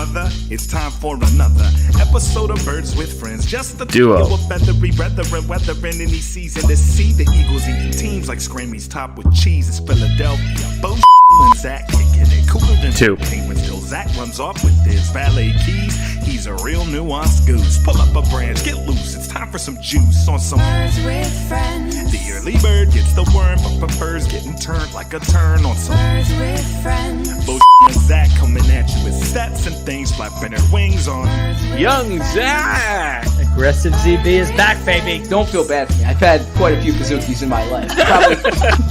brother. It's time for another episode of Birds with Friends. Just the duo of feathery brethren, weathering any season to see the Eagles eating teams like Scrammy's top with cheese. It's Philadelphia. Both and Zach kicking it cooler than two. Penguins till Zach runs off with his valet keys. He's a real nuanced goose. Pull up a branch, get loose. It's time for some juice on some Birds with Friends. The early bird gets the worm, but prefers getting turned like a turn on some Birds with Friends. Both and Zach coming at you with stats and things, flapping their wings on young Zach. Aggressive ZB is back, baby. Don't feel bad for me. I've had quite a few Pazookies in my life. Probably.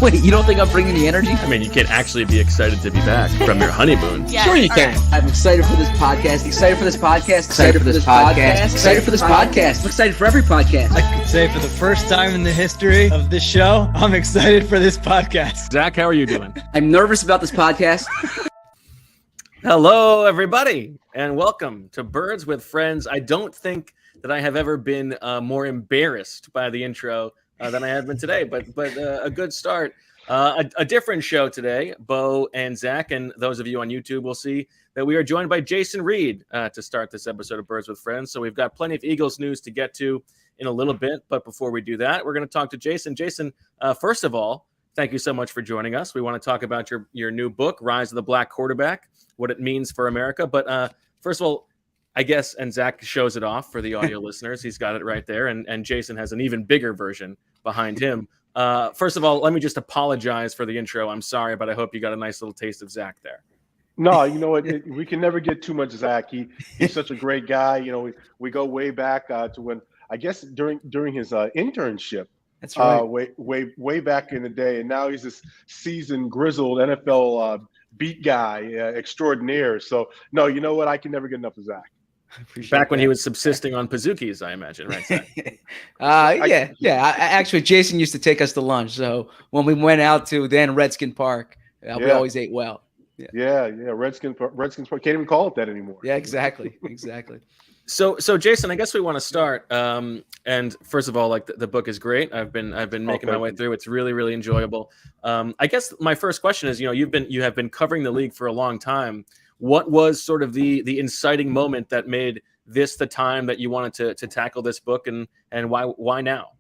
Wait, you don't think I'm bringing the energy? I mean, you can't actually be excited to be back from your honeymoon. Yes, sure you can. Right. I'm excited for this podcast. Excited for this podcast. Excited for this podcast. Excited for this podcast. I'm excited for every podcast. I could say for the first time in the history of this show, I'm excited for this podcast. Zach, how are you doing? I'm nervous about this podcast. Hello, everybody, and welcome to Birds with Friends. I don't think that I have ever been more embarrassed by the intro than I have been today, but a good start. A different show today. Bo and Zach, and those of you on YouTube will see that we are joined by Jason Reid to start this episode of Birds with Friends. So we've got plenty of Eagles news to get to in a little bit, but before we do that, we're going to talk to Jason. Jason, first of all, thank you so much for joining us. We want to talk about your new book, Rise of the Black Quarterback, what it means for America. But first of all, I guess, and Zach shows it off for the audio listeners. He's got it right there, and Jason has an even bigger version behind him. First of all, let me just apologize for the intro. I'm sorry, but I hope you got a nice little taste of Zach there. No, you know what? We can never get too much Zach. He's such a great guy. You know, we go way back to when, I guess, during his internship. That's right. Way back in the day, and now he's this seasoned, grizzled NFL beat guy extraordinaire. So, no, you know what? I can never get enough of Zach. Back when he was subsisting on Pazookies, I imagine, right, Zach? Yeah. Actually, Jason used to take us to lunch. So when we went out to then Redskin Park, we always ate well. Yeah. Redskins Park. Can't even call it that anymore. Yeah, exactly. So Jason, I guess we want to start. And first of all, like the book is great. I've been making my way through. It's really, really enjoyable. I guess my first question is, you have been covering the league for a long time. What was sort of the inciting moment that made this the time that you wanted to tackle this book, and why now?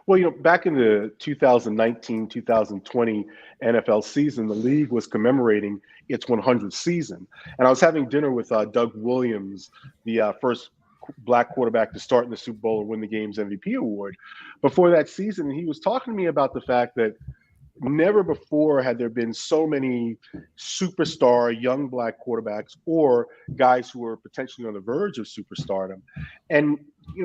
Well, back in the 2019-2020 NFL season, the league was commemorating its 100th season. And I was having dinner with Doug Williams, the first black quarterback to start in the Super Bowl and win the game's MVP award. Before that season, he was talking to me about the fact that never before had there been so many superstar young black quarterbacks or guys who were potentially on the verge of superstardom. And,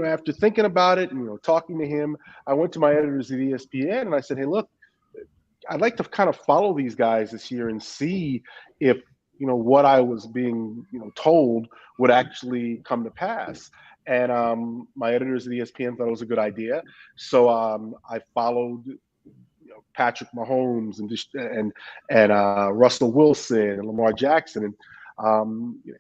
after thinking about it and, talking to him, I went to my editors at ESPN and I said, hey, look, I'd like to kind of follow these guys this year and see if, what I was being, told would actually come to pass. And my editors at ESPN thought it was a good idea. So I followed Patrick Mahomes and Russell Wilson and Lamar Jackson. And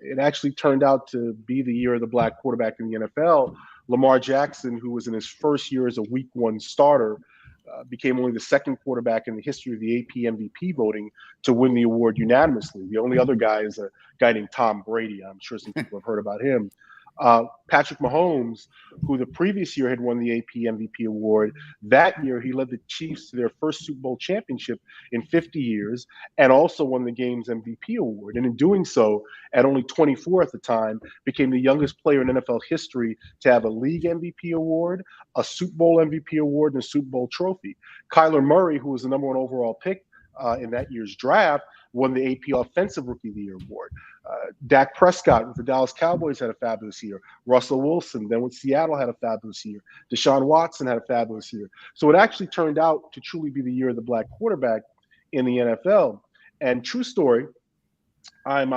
it actually turned out to be the year of the black quarterback in the NFL. Lamar Jackson, who was in his first year as a week one starter, became only the second quarterback in the history of the AP MVP voting to win the award unanimously. The only other guy is a guy named Tom Brady. I'm sure some people have heard about him. Patrick Mahomes, who the previous year had won the AP MVP award, that year he led the Chiefs to their first Super Bowl championship in 50 years and also won the game's MVP award. And in doing so, at only 24 at the time, became the youngest player in NFL history to have a league MVP award, a Super Bowl MVP award, and a Super Bowl trophy. Kyler Murray, who was the number one overall pick in that year's draft, won the AP Offensive Rookie of the Year award. Dak Prescott with the Dallas Cowboys had a fabulous year. Russell Wilson, then with Seattle, had a fabulous year. Deshaun Watson had a fabulous year. So it actually turned out to truly be the year of the black quarterback in the NFL. And true story, I'm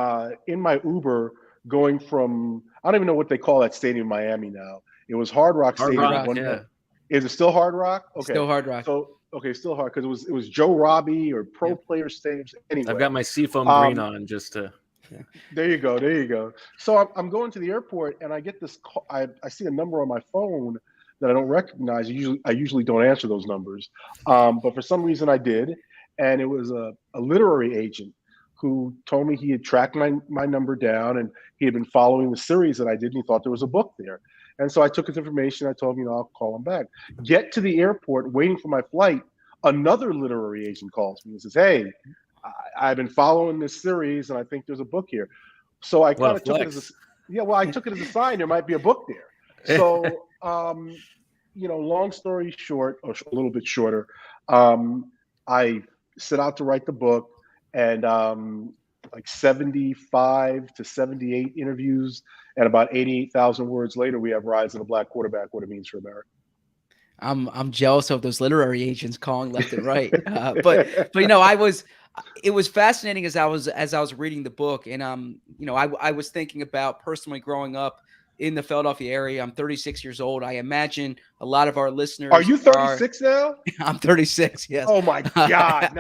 in my Uber going from, I don't even know what they call that stadium in Miami now. It was Hard Rock Stadium. Yeah. Is it still Hard Rock? Okay. Still Hard Rock. So, okay, still hard because it was Joe Robbie or Pro Player Stadiums. Anyway, I've got my seafoam green on just to. Yeah. There you go. So I'm going to the airport and I get this call. I see a number on my phone that I don't recognize. I usually don't answer those numbers, but for some reason I did, and it was a literary agent who told me he had tracked my number down and he had been following the series that I did, and he thought there was a book there. And so I took his information. I told him, I'll call him back. Get to the airport, waiting for my flight. Another literary agent calls me and says, hey, I've been following this series, and I think there's a book here. So I kind of took it as I took it as a sign there might be a book there. So, long story short, or a little bit shorter, I set out to write the book, and like 75 to 78 interviews, and about 88,000 words later, we have Rise of the Black Quarterback, What It Means for America. I'm jealous of those literary agents calling left and right. But it was fascinating as I was reading the book, and I was thinking about personally growing up in the Philadelphia area. I'm 36 years old. I imagine a lot of our listeners. Are you 36 now? I'm 36. Yes. Oh my God!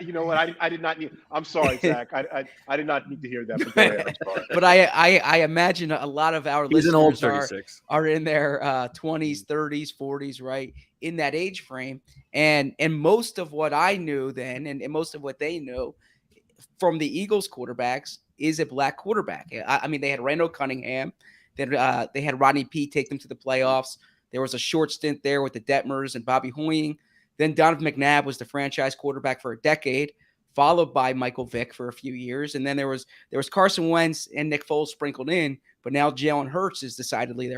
You know what? I did not need. I'm sorry, Zach. I did not need to hear that. But I imagine a lot of our He's listeners an old 36. are in their 20s, 30s, 40s, right, in that age frame. And most of what I knew then, and most of what they knew from the Eagles quarterbacks, is a black quarterback. I mean, they had Randall Cunningham. Then they had Rodney Peete take them to the playoffs. There was a short stint there with the Detmers and Bobby Hoying. Then Donovan McNabb was the franchise quarterback for a decade, followed by Michael Vick for a few years. And then there was Carson Wentz and Nick Foles sprinkled in, but now Jalen Hurts is decidedly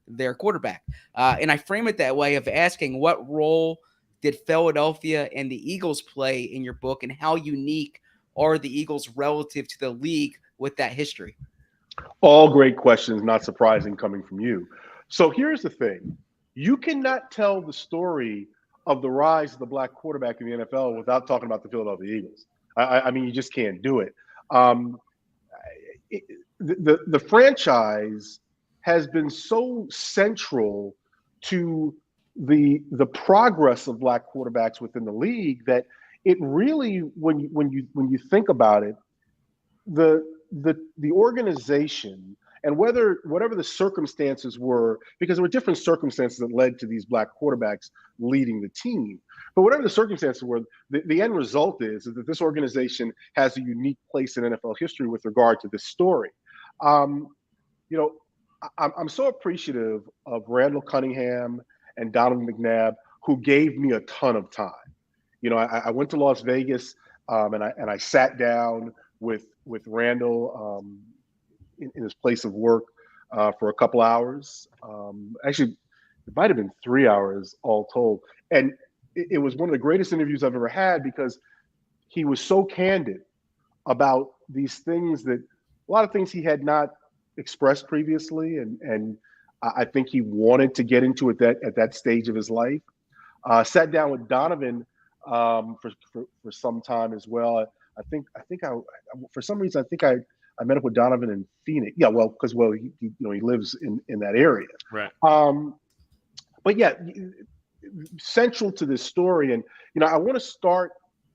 their quarterback. And I frame it that way of asking, what role did Philadelphia and the Eagles play in your book, and how unique are the Eagles relative to the league with that history? All great questions, not surprising coming from you. So here's the thing. You cannot tell the story of the rise of the black quarterback in the NFL without talking about the Philadelphia Eagles. I mean, you just can't do it. The franchise has been so central to the progress of black quarterbacks within the league that it really, when you think about it, the organization, and whatever the circumstances were, because there were different circumstances that led to these black quarterbacks leading the team. But whatever the circumstances were, the end result is that this organization has a unique place in NFL history with regard to this story. I'm so appreciative of Randall Cunningham and Donovan McNabb, who gave me a ton of time. I went to Las Vegas, and I sat down with Randall in his place of work for a couple hours. Actually, it might have been 3 hours all told. And it was one of the greatest interviews I've ever had, because he was so candid about these things, that a lot of things he had not expressed previously. And I think he wanted to get into it at that stage of his life. Sat down with Donovan for some time as well. I think for some reason, I think I met up with Donovan in Phoenix. Yeah, because he lives in that area. Right. But yeah, central to this story, and I want to start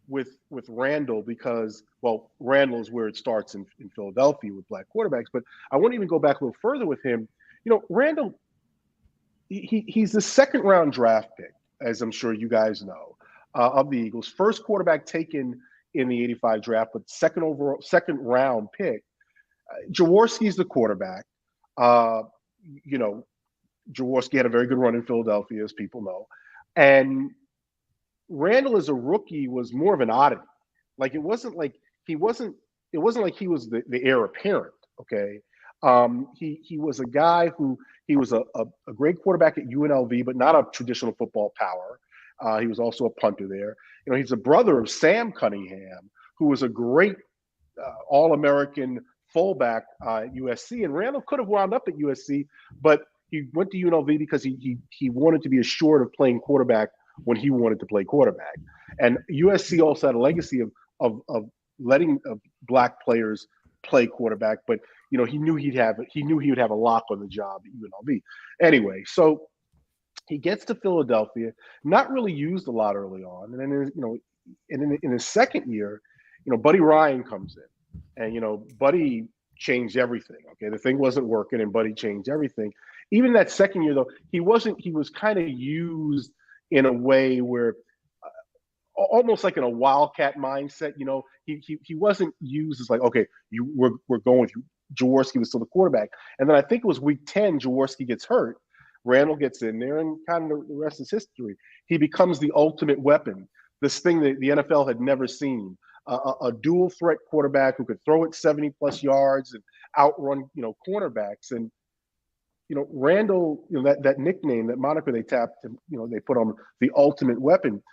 with Randall, because Randall is where it starts in Philadelphia with black quarterbacks. But I want to even go back a little further with him. Randall, he's the second round draft pick, as I'm sure you guys know, of the Eagles. First quarterback taken in the 85 draft, but second round pick. Jaworski's the quarterback. Jaworski had a very good run in Philadelphia, as people know. And Randall, as a rookie, was more of an oddity. Like, it wasn't like he was the heir apparent. Okay. He was a guy who, he was a great quarterback at UNLV, but not a traditional football power. He was also a punter there. He's a brother of Sam Cunningham, who was a great All-American fullback at USC. And Randall could have wound up at USC, but he went to UNLV because he wanted to be assured of playing quarterback when he wanted to play quarterback. And USC also had a legacy of letting black players play quarterback, but he knew he would have a lock on the job at UNLV. Anyway, so he gets to Philadelphia, not really used a lot early on, and then in his second year, Buddy Ryan comes in, and Buddy changed everything. Okay, the thing wasn't working, and Buddy changed everything. Even that second year, though, he was kind of used in a way where almost like in a wildcat mindset. He wasn't used as like, okay, we're going with you. Jaworski was still the quarterback. And then I think it was week 10, Jaworski gets hurt. Randall gets in there, and kind of the rest is history. He becomes the ultimate weapon, this thing that the NFL had never seen, a dual threat quarterback who could throw it 70-plus yards and outrun, cornerbacks. And, Randall, that nickname, that moniker they tapped, they put on the ultimate weapon.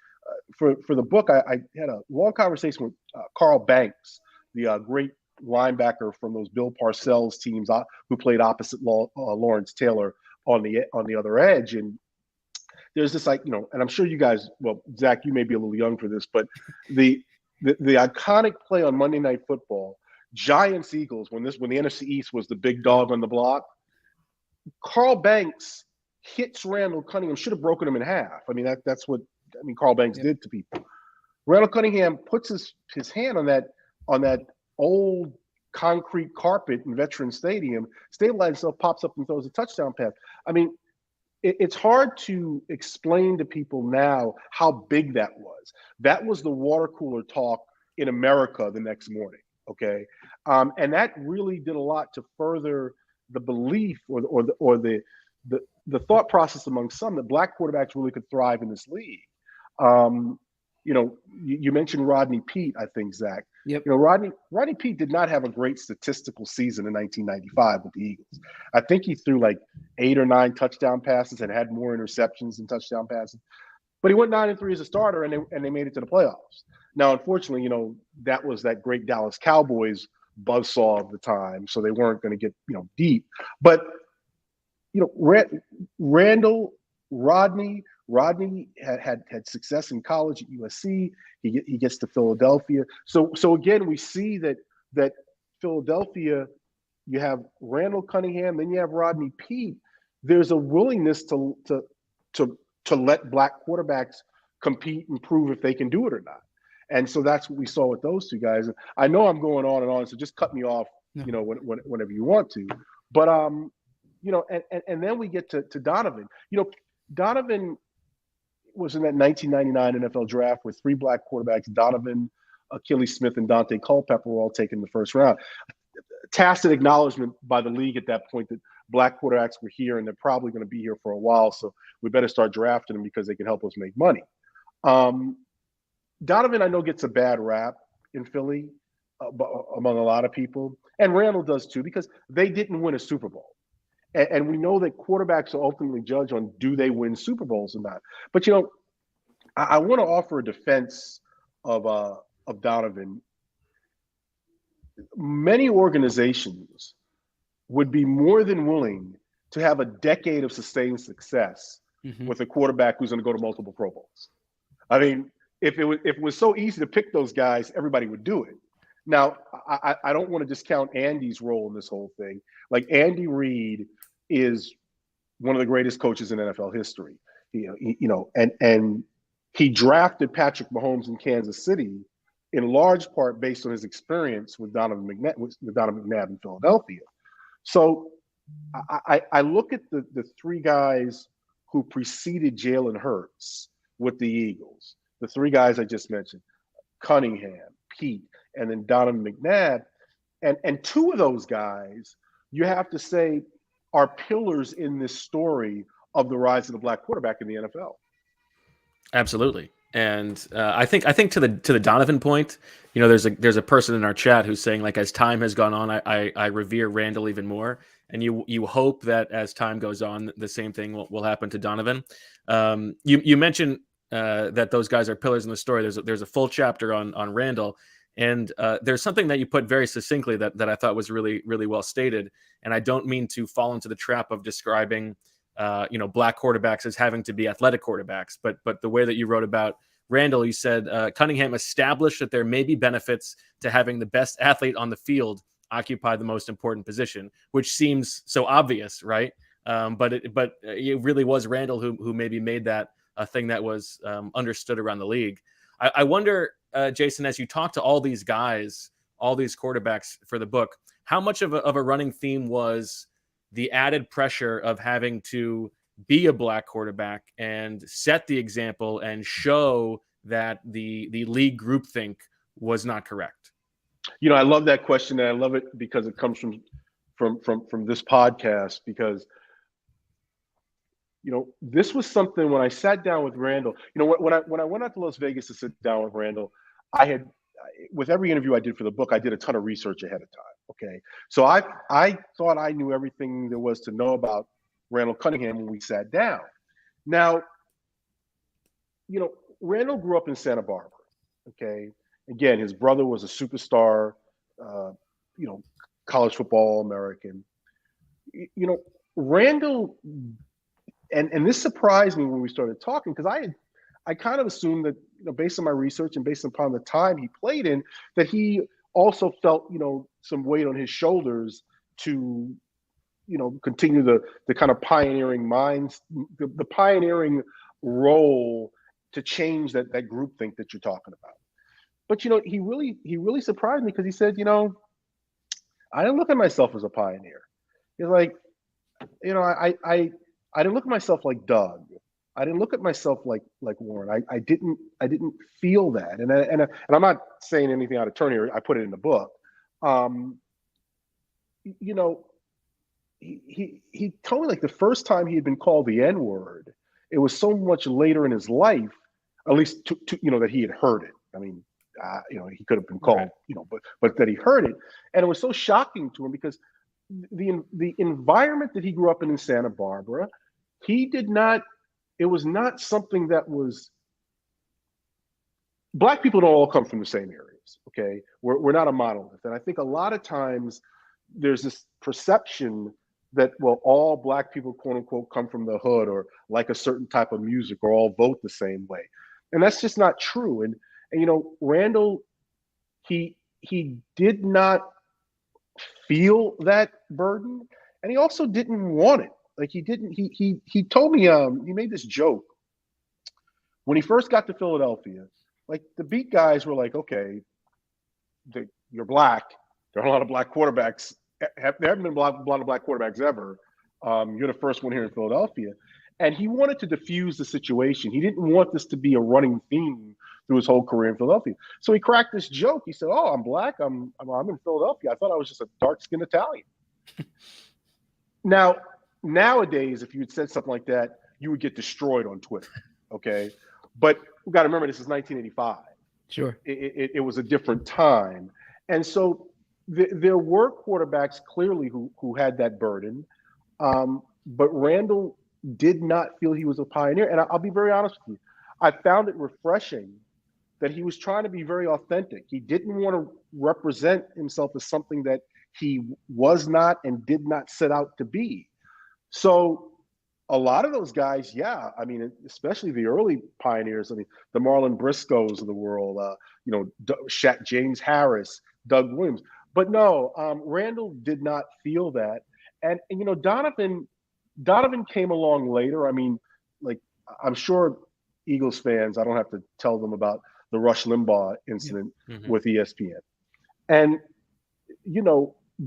For the book, I had a long conversation with Carl Banks, the great linebacker from those Bill Parcells teams who played opposite Lawrence Taylor on the other edge. And there's this and I'm sure you guys, well, Zach, you may be a little young for this, but the iconic play on Monday Night Football, Giants Eagles, when the NFC East was the big dog on the block, Carl Banks hits Randall Cunningham, should have broken him in half. I mean, that's what Carl Banks did to people. Randall Cunningham puts his hand on that old concrete carpet in Veterans Stadium, stabilizes himself, pops up and throws a touchdown pass. I mean, it's hard to explain to people now how big that was. That was the water cooler talk in America the next morning, okay? And that really did a lot to further the belief or the thought process among some that black quarterbacks really could thrive in this league. You mentioned Rodney Peete, I think, Zach. Yep. Rodney Peete did not have a great statistical season in 1995 with the Eagles. I think he threw like 8 or 9 touchdown passes and had more interceptions than touchdown passes. But he went 9-3 as a starter, and they made it to the playoffs. Now, unfortunately, that was that great Dallas Cowboys buzzsaw of the time, so they weren't going to get deep. But Rodney had success in college at USC. He gets to Philadelphia. So again, we see that Philadelphia, you have Randall Cunningham, then you have Rodney Peete. There's a willingness to let black quarterbacks compete and prove if they can do it or not. And so that's what we saw with those two guys. And I know I'm going on and on, so just cut me off, whenever you want to. But and then we get to Donovan. Donovan was in that 1999 NFL draft with 3 black quarterbacks. Donovan, Achilles Smith, and Dante Culpepper were all taken in the first round. Tacit acknowledgement by the league at that point that black quarterbacks were here and they're probably going to be here for a while, so we better start drafting them because they can help us make money. Donovan, I know, gets a bad rap in Philly among a lot of people, and Randall does too, because they didn't win a Super Bowl. And we know that quarterbacks are ultimately judged on do they win Super Bowls or not. But, I want to offer a defense of Donovan. Many organizations would be more than willing to have a decade of sustained success with a quarterback who's going to go to multiple Pro Bowls. I mean, if it was so easy to pick those guys, everybody would do it. Now, I don't want to discount Andy's role in this whole thing. Like, Andy Reid is one of the greatest coaches in NFL history. And he drafted Patrick Mahomes in Kansas City in large part based on his experience with Donovan McNabb in Philadelphia. So I look at the 3 guys who preceded Jalen Hurts with the Eagles, the 3 guys I just mentioned, Cunningham, Peete, and then Donovan McNabb. And 2 of those guys, you have to say, are pillars in this story of the rise of the black quarterback in the NFL. Absolutely. And I think to the Donovan point, there's a person in our chat who's saying, like, as time has gone on, I revere Randall even more. And you hope that as time goes on, the same thing will happen to Donovan. You mentioned that those guys are pillars in the story. There's a full chapter on Randall. And there's something that you put very succinctly that I thought was really, really well stated. And I don't mean to fall into the trap of describing, black quarterbacks as having to be athletic quarterbacks. But the way that you wrote about Randall, you said Cunningham established that there may be benefits to having the best athlete on the field occupy the most important position, which seems so obvious, right? But it really was Randall who maybe made that a thing that was understood around the league. I wonder, Jason, as you talk to all these guys, all these quarterbacks for the book, how much of a running theme was the added pressure of having to be a black quarterback and set the example and show that the league groupthink was not correct? I love that question, and I love it because it comes from this podcast, because this was something when I sat down with Randall. When I went out to Las Vegas to sit down with Randall, with every interview I did for the book, I did a ton of research ahead of time. Okay, so I thought I knew everything there was to know about Randall Cunningham when we sat down. Now, Randall grew up in Santa Barbara. Okay, again, his brother was a superstar, college football American. Randall, and this surprised me when we started talking, because I kind of assumed that, based on my research and based upon the time he played in, that he also felt, some weight on his shoulders to, continue the kind of pioneering minds, the pioneering role to change that groupthink that you're talking about. But, he really surprised me, because he said, I didn't look at myself as a pioneer. He's like, I didn't look at myself like Doug. I didn't look at myself like Warren. I didn't feel that. And I'm not saying anything out of turn here. I put it in the book. He told me, like, the first time he had been called the N-word, it was so much later in his life, at least to that he had heard it. I mean, he could have been called, right, but that he heard it, and it was so shocking to him, because the environment that he grew up in Santa Barbara, it was not something that was. Black people don't all come from the same areas. Okay, we're not a monolith, and I think a lot of times there's this perception that, well, all Black people, quote unquote, come from the hood or like a certain type of music or all vote the same way, and that's just not true. And Randall, he did not feel that burden, and he also didn't want it. Like, he told me, he made this joke when he first got to Philadelphia. Like, the beat guys were like, okay, you're Black. There are a lot of Black quarterbacks. There haven't been a lot of Black quarterbacks ever. You're the first one here in Philadelphia. And he wanted to diffuse the situation. He didn't want this to be a running theme through his whole career in Philadelphia. So he cracked this joke. He said, "Oh, I'm Black. I'm in Philadelphia. I thought I was just a dark-skinned Italian." Now, nowadays, if you had said something like that, you would get destroyed on Twitter. Okay, but we got to remember, this is 1985. Sure, it was a different time, and so there were quarterbacks clearly who had that burden, but Randall did not feel he was a pioneer. And I'll be very honest with you, I found it refreshing that he was trying to be very authentic. He didn't want to represent himself as something that he was not and did not set out to be. So a lot of those guys, yeah, I mean, especially the early pioneers, I mean, the Marlon Briscoes of the world, James Harris, Doug Williams. But no, Randall did not feel that. And Donovan came along later. I mean, like, I'm sure Eagles fans, I don't have to tell them about the Rush Limbaugh incident with ESPN. And,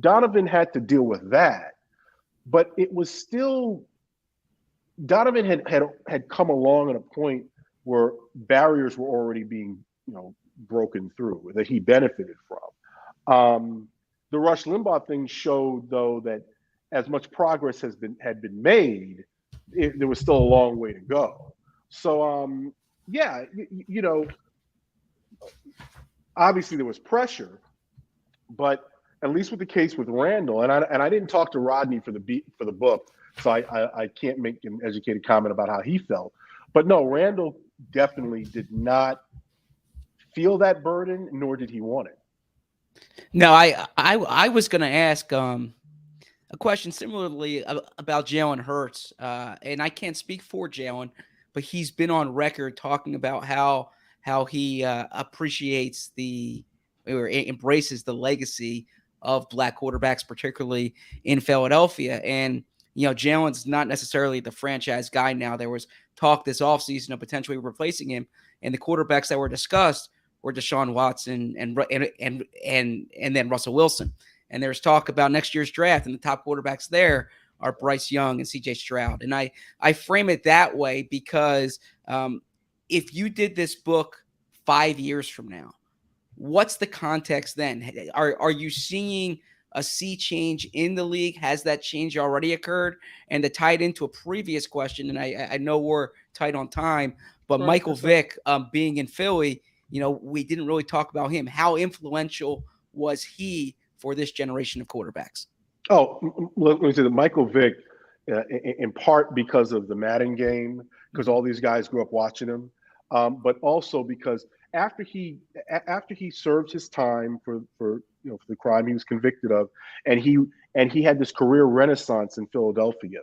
Donovan had to deal with that. But it was still, Donovan had come along at a point where barriers were already being, broken through, that he benefited from. The Rush Limbaugh thing showed, though, that as much progress had been made, there was still a long way to go. So, obviously there was pressure, but at least with the case with Randall, and I didn't talk to Rodney for the book, so I can't make an educated comment about how he felt. But no, Randall definitely did not feel that burden, nor did he want it. No, I was going to ask a question similarly about Jalen Hurts, and I can't speak for Jalen, but he's been on record talking about how he appreciates or embraces the legacy of Black quarterbacks, particularly in Philadelphia. And Jalen's not necessarily the franchise guy now. There was talk this offseason of potentially replacing him, and the quarterbacks that were discussed were Deshaun Watson and then Russell Wilson. And there's talk about next year's draft, and the top quarterbacks there are Bryce Young and CJ Stroud. And I frame it that way because if you did this book 5 years from now, what's the context then? Are you seeing a sea change in the league? Has that change already occurred? And to tie it into a previous question, and I know we're tight on time, but Right, Michael Vick being in Philly, we didn't really talk about him. How influential was he for this generation of quarterbacks? Oh, let me say that Michael Vick, in part because of the Madden game, because all these guys grew up watching him, but also because after he served his time for the crime he was convicted of, and he had this career renaissance in Philadelphia,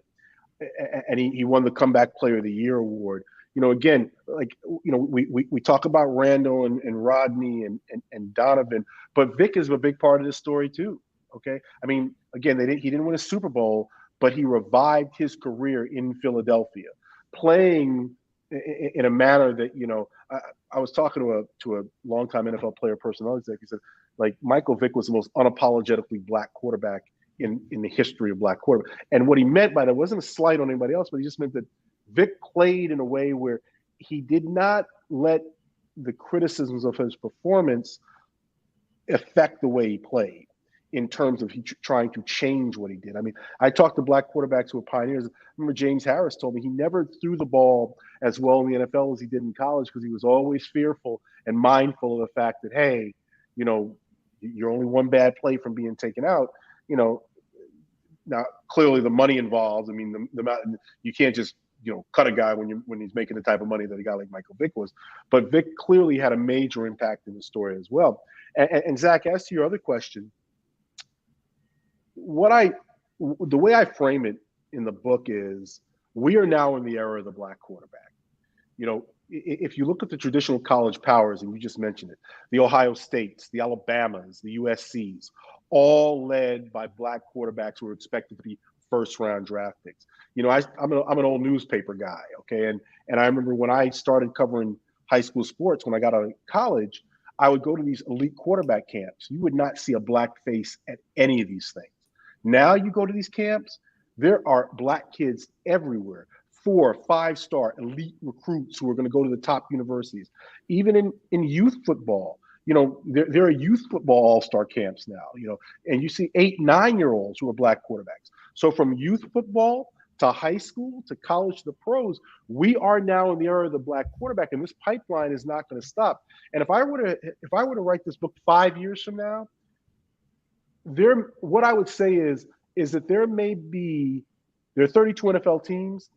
and he won the Comeback Player of the Year award. Again, we talk about Randall and Rodney and Donovan, but Vick is a big part of this story too. Okay, I mean, again, he didn't win a Super Bowl, but he revived his career in Philadelphia, playing in a manner that I was talking to a longtime NFL player personnel exec. He said, like, Michael Vick was the most unapologetically black quarterback in the history of black quarterback. And what he meant by that wasn't a slight on anybody else, but he just meant that Vick played in a way where he did not let the criticisms of his performance affect the way he played in terms of trying to change what he did. I mean, I talked to black quarterbacks who were pioneers. I remember James Harris told me he never threw the ball as well in the NFL as he did in college because he was always fearful and mindful of the fact that, hey, you're only one bad play from being taken out. Now clearly the money involved. I mean, you can't just cut a guy when he's making the type of money that a guy like Michael Vick was. But Vick clearly had a major impact in the story as well. And Zach, as to your other question, the way I frame it in the book is we are now in the era of the black quarterback. If you look at the traditional college powers, and you just mentioned it, the Ohio States, the Alabamas, the USCs, all led by black quarterbacks who are expected to be first-round draft picks. I'm an old newspaper guy, okay, and I remember when I started covering high school sports when I got out of college, I would go to these elite quarterback camps. You would not see a black face at any of these things. Now you go to these camps, there are black kids everywhere. 4, 5-star elite recruits who are going to go to the top universities. Even in youth football, there are youth football all-star camps now, and you see 8, 9-year-olds who are black quarterbacks. So from youth football to high school to college to the pros, we are now in the era of the black quarterback, and this pipeline is not going to stop. And if I were to write this book 5 years from now, what I would say is that there are 32 NFL teams.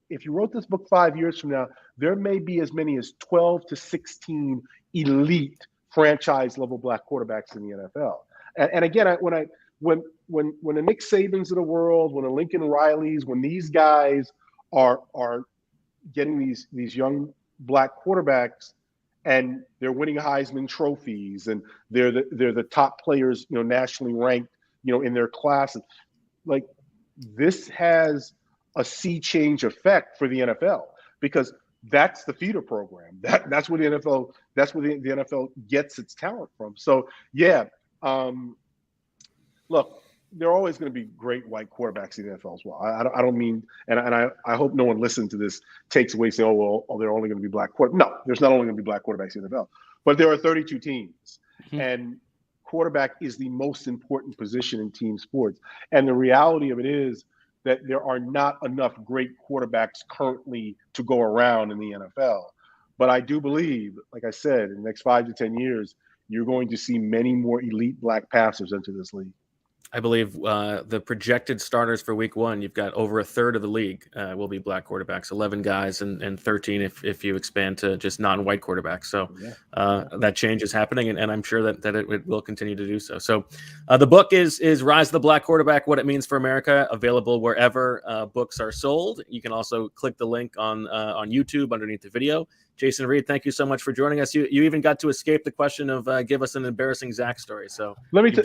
If you wrote this book 5 years from now, there may be as many as 12 to 16 elite franchise level black quarterbacks in the NFL. And again, when the Nick Sabans of the world, when the Lincoln Rileys, when these guys are getting these young black quarterbacks and they're winning Heisman trophies and they're the top players, nationally ranked, in their classes, like, this has a sea change effect for the NFL because that's the feeder program. That's where the NFL gets its talent from. So yeah, look, there are always going to be great white quarterbacks in the NFL as well. I don't mean, and I hope no one listening to this takes away saying, oh, there are only going to be black quarterbacks. No, there's not only going to be black quarterbacks in the NFL, but there are 32 teams, and quarterback is the most important position in team sports. And the reality of it is that there are not enough great quarterbacks currently to go around in the NFL. But I do believe, like I said, in the next 5 to 10 years, you're going to see many more elite black passers enter this league. I believe the projected starters for week 1, you've got over a third of the league will be black quarterbacks, 11 guys and 13 if you expand to just non-white quarterbacks. So that change is happening, and I'm sure that it will continue to do so. So the book is Rise of the Black Quarterback, What It Means for America, available wherever books are sold. You can also click the link on YouTube underneath the video. Jason Reid, thank you so much for joining us. You even got to escape the question of give us an embarrassing Zach story. So wait,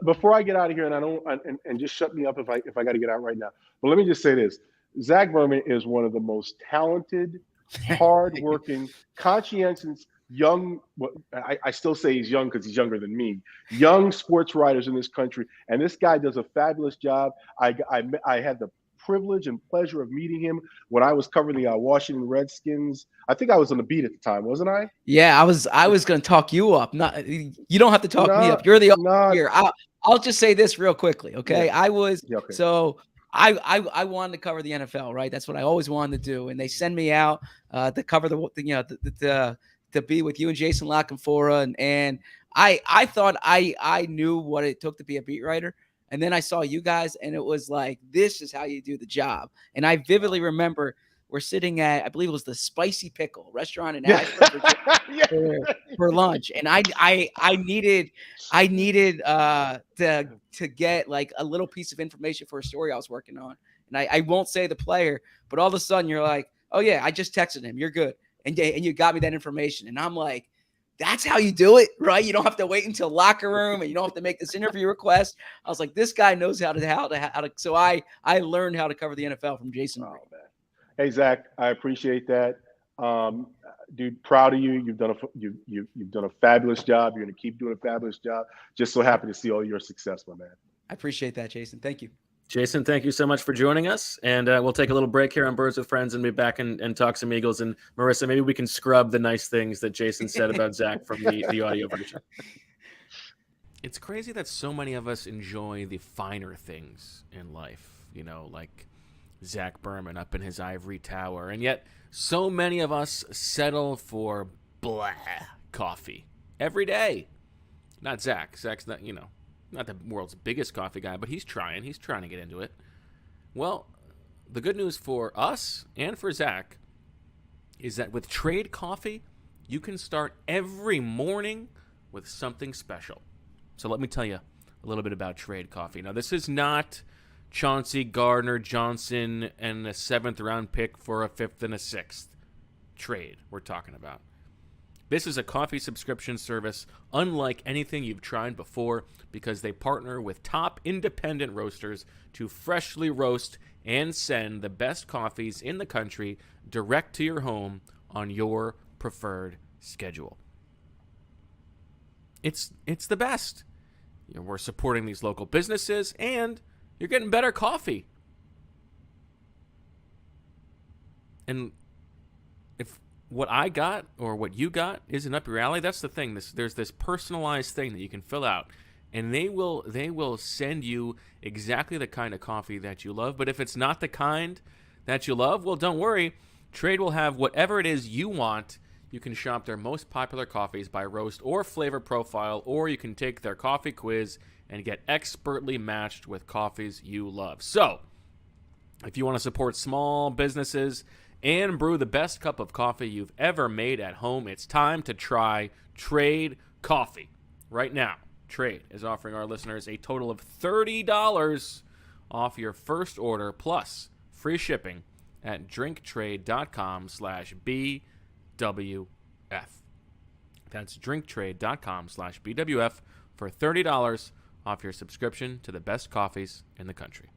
before I get out of here, and just shut me up if I got to get out right now. But let me just say this: Zach Berman is one of the most talented, hardworking, conscientious, young. I still say he's young because he's younger than me. Young sports writers in this country, and this guy does a fabulous job. I had the privilege and pleasure of meeting him when I was covering the Washington Redskins. I think I was on the beat at the time, wasn't I? Yeah, I was going to talk you up. Not you don't have to talk me up. You're the here. I'll just say this real quickly, okay? Yeah. Okay. So I wanted to cover the NFL, right? That's what I always wanted to do, and they send me out to cover to be with you and Jason LaCanfora, and I thought I knew what it took to be a beat writer. And then I saw you guys, and it was like, this is how you do the job. And I vividly remember we're sitting at, I believe it was the Spicy Pickle restaurant in Ashford, Virginia, for lunch. And I needed to get like a little piece of information for a story I was working on. And I won't say the player, but all of a sudden you're like, oh yeah, I just texted him. You're good. And you got me that information. And I'm like, that's how you do it, right? You don't have to wait until locker room, and you don't have to make this interview request. I was like, this guy knows how to. So I learned how to cover the NFL from Jason. Oh, man. Hey Zach, I appreciate that, dude. Proud of you. You've done a fabulous job. You're gonna keep doing a fabulous job. Just so happy to see all your success, my man. I appreciate that, Jason. Thank you. Jason, thank you so much for joining us. And we'll take a little break here on Birds with Friends and be back and talk some Eagles. And Marissa, maybe we can scrub the nice things that Jason said about Zach from the audio version. It's crazy that so many of us enjoy the finer things in life, you know, like Zach Berman up in his ivory tower. And yet so many of us settle for blah coffee every day. Not Zach. Zach's not, you know, not the world's biggest coffee guy, but he's trying to get into it. Well, the good news for us and for Zach is that with Trade Coffee, you can start every morning with something special. So let me tell you a little bit about Trade Coffee. Now, this is not Chauncey Gardner-Johnson and a 7th-round pick for a 5th and a 6th trade we're talking about. This is a coffee subscription service unlike anything you've tried before because they partner with top independent roasters to freshly roast and send the best coffees in the country direct to your home on your preferred schedule. It's the best. You know, we're supporting these local businesses and you're getting better coffee. And if what I got or what you got isn't up your alley, that's the thing. There's this personalized thing that you can fill out, and they will send you exactly the kind of coffee that you love. But if it's not the kind that you love, well, don't worry. Trade will have whatever it is you want. You can shop their most popular coffees by roast or flavor profile, or you can take their coffee quiz and get expertly matched with coffees you love. So, if you want to support small businesses and brew the best cup of coffee you've ever made at home, it's time to try Trade Coffee. Right now, Trade is offering our listeners a total of $30 off your first order plus free shipping at drinktrade.com/BWF. That's drinktrade.com/BWF for $30 off your subscription to the best coffees in the country.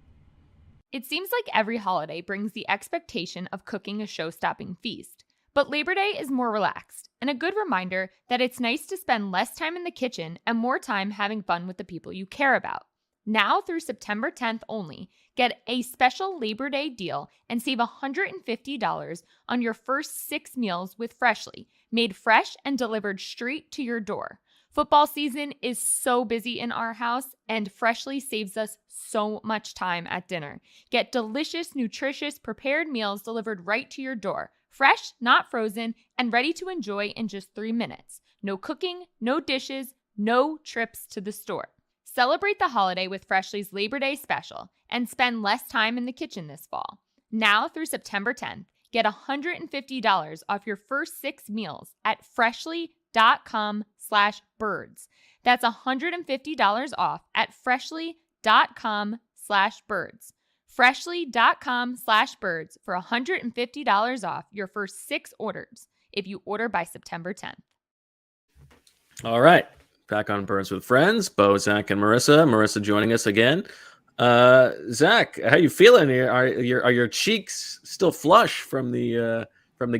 It seems like every holiday brings the expectation of cooking a show-stopping feast, but Labor Day is more relaxed and a good reminder that it's nice to spend less time in the kitchen and more time having fun with the people you care about. Now through September 10th only, get a special Labor Day deal and save $150 on your first 6 meals with Freshly, made fresh and delivered straight to your door. Football season is so busy in our house, and Freshly saves us so much time at dinner. Get delicious, nutritious, prepared meals delivered right to your door. Fresh, not frozen, and ready to enjoy in just 3 minutes. No cooking, no dishes, no trips to the store. Celebrate the holiday with Freshly's Labor Day special and spend less time in the kitchen this fall. Now through September 10th, get $150 off your first 6 meals at freshly.com/birds. That's $150 off at freshly.com/birds. Freshly.com/birds for $150 off your first 6 orders if you order by September 10th. All right. Back on Birds with Friends. Bo, Zach, and Marissa. Marissa joining us again. Zach, how you feeling? Are your cheeks still flush from the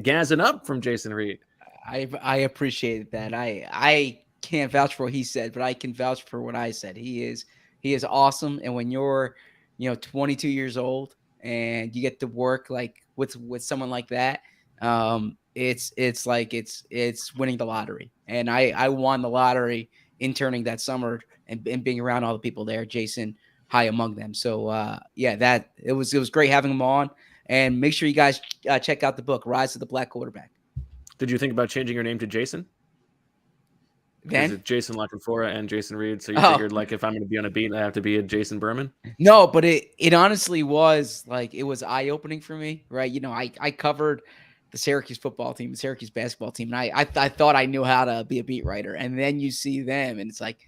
gassing up from Jason Reid? I appreciate that. I can't vouch for what he said, but I can vouch for what I said. He is awesome. And when you're 22 years old and you get to work like with someone like that, it's like it's winning the lottery. And I won the lottery interning that summer and being around all the people there, Jason high among them. So that it was great having him on. And make sure you guys check out the book, Rise of the Black Quarterback. Did you think about changing your name to Jason? Is it Jason Lockenfora and Jason Reid? So you figured, like, if I'm going to be on a beat, I have to be a Jason Berman? No, but it honestly was like, it was eye-opening for me, right? You know, I covered the Syracuse football team, the Syracuse basketball team, and I thought I knew how to be a beat writer. And then you see them, and it's like,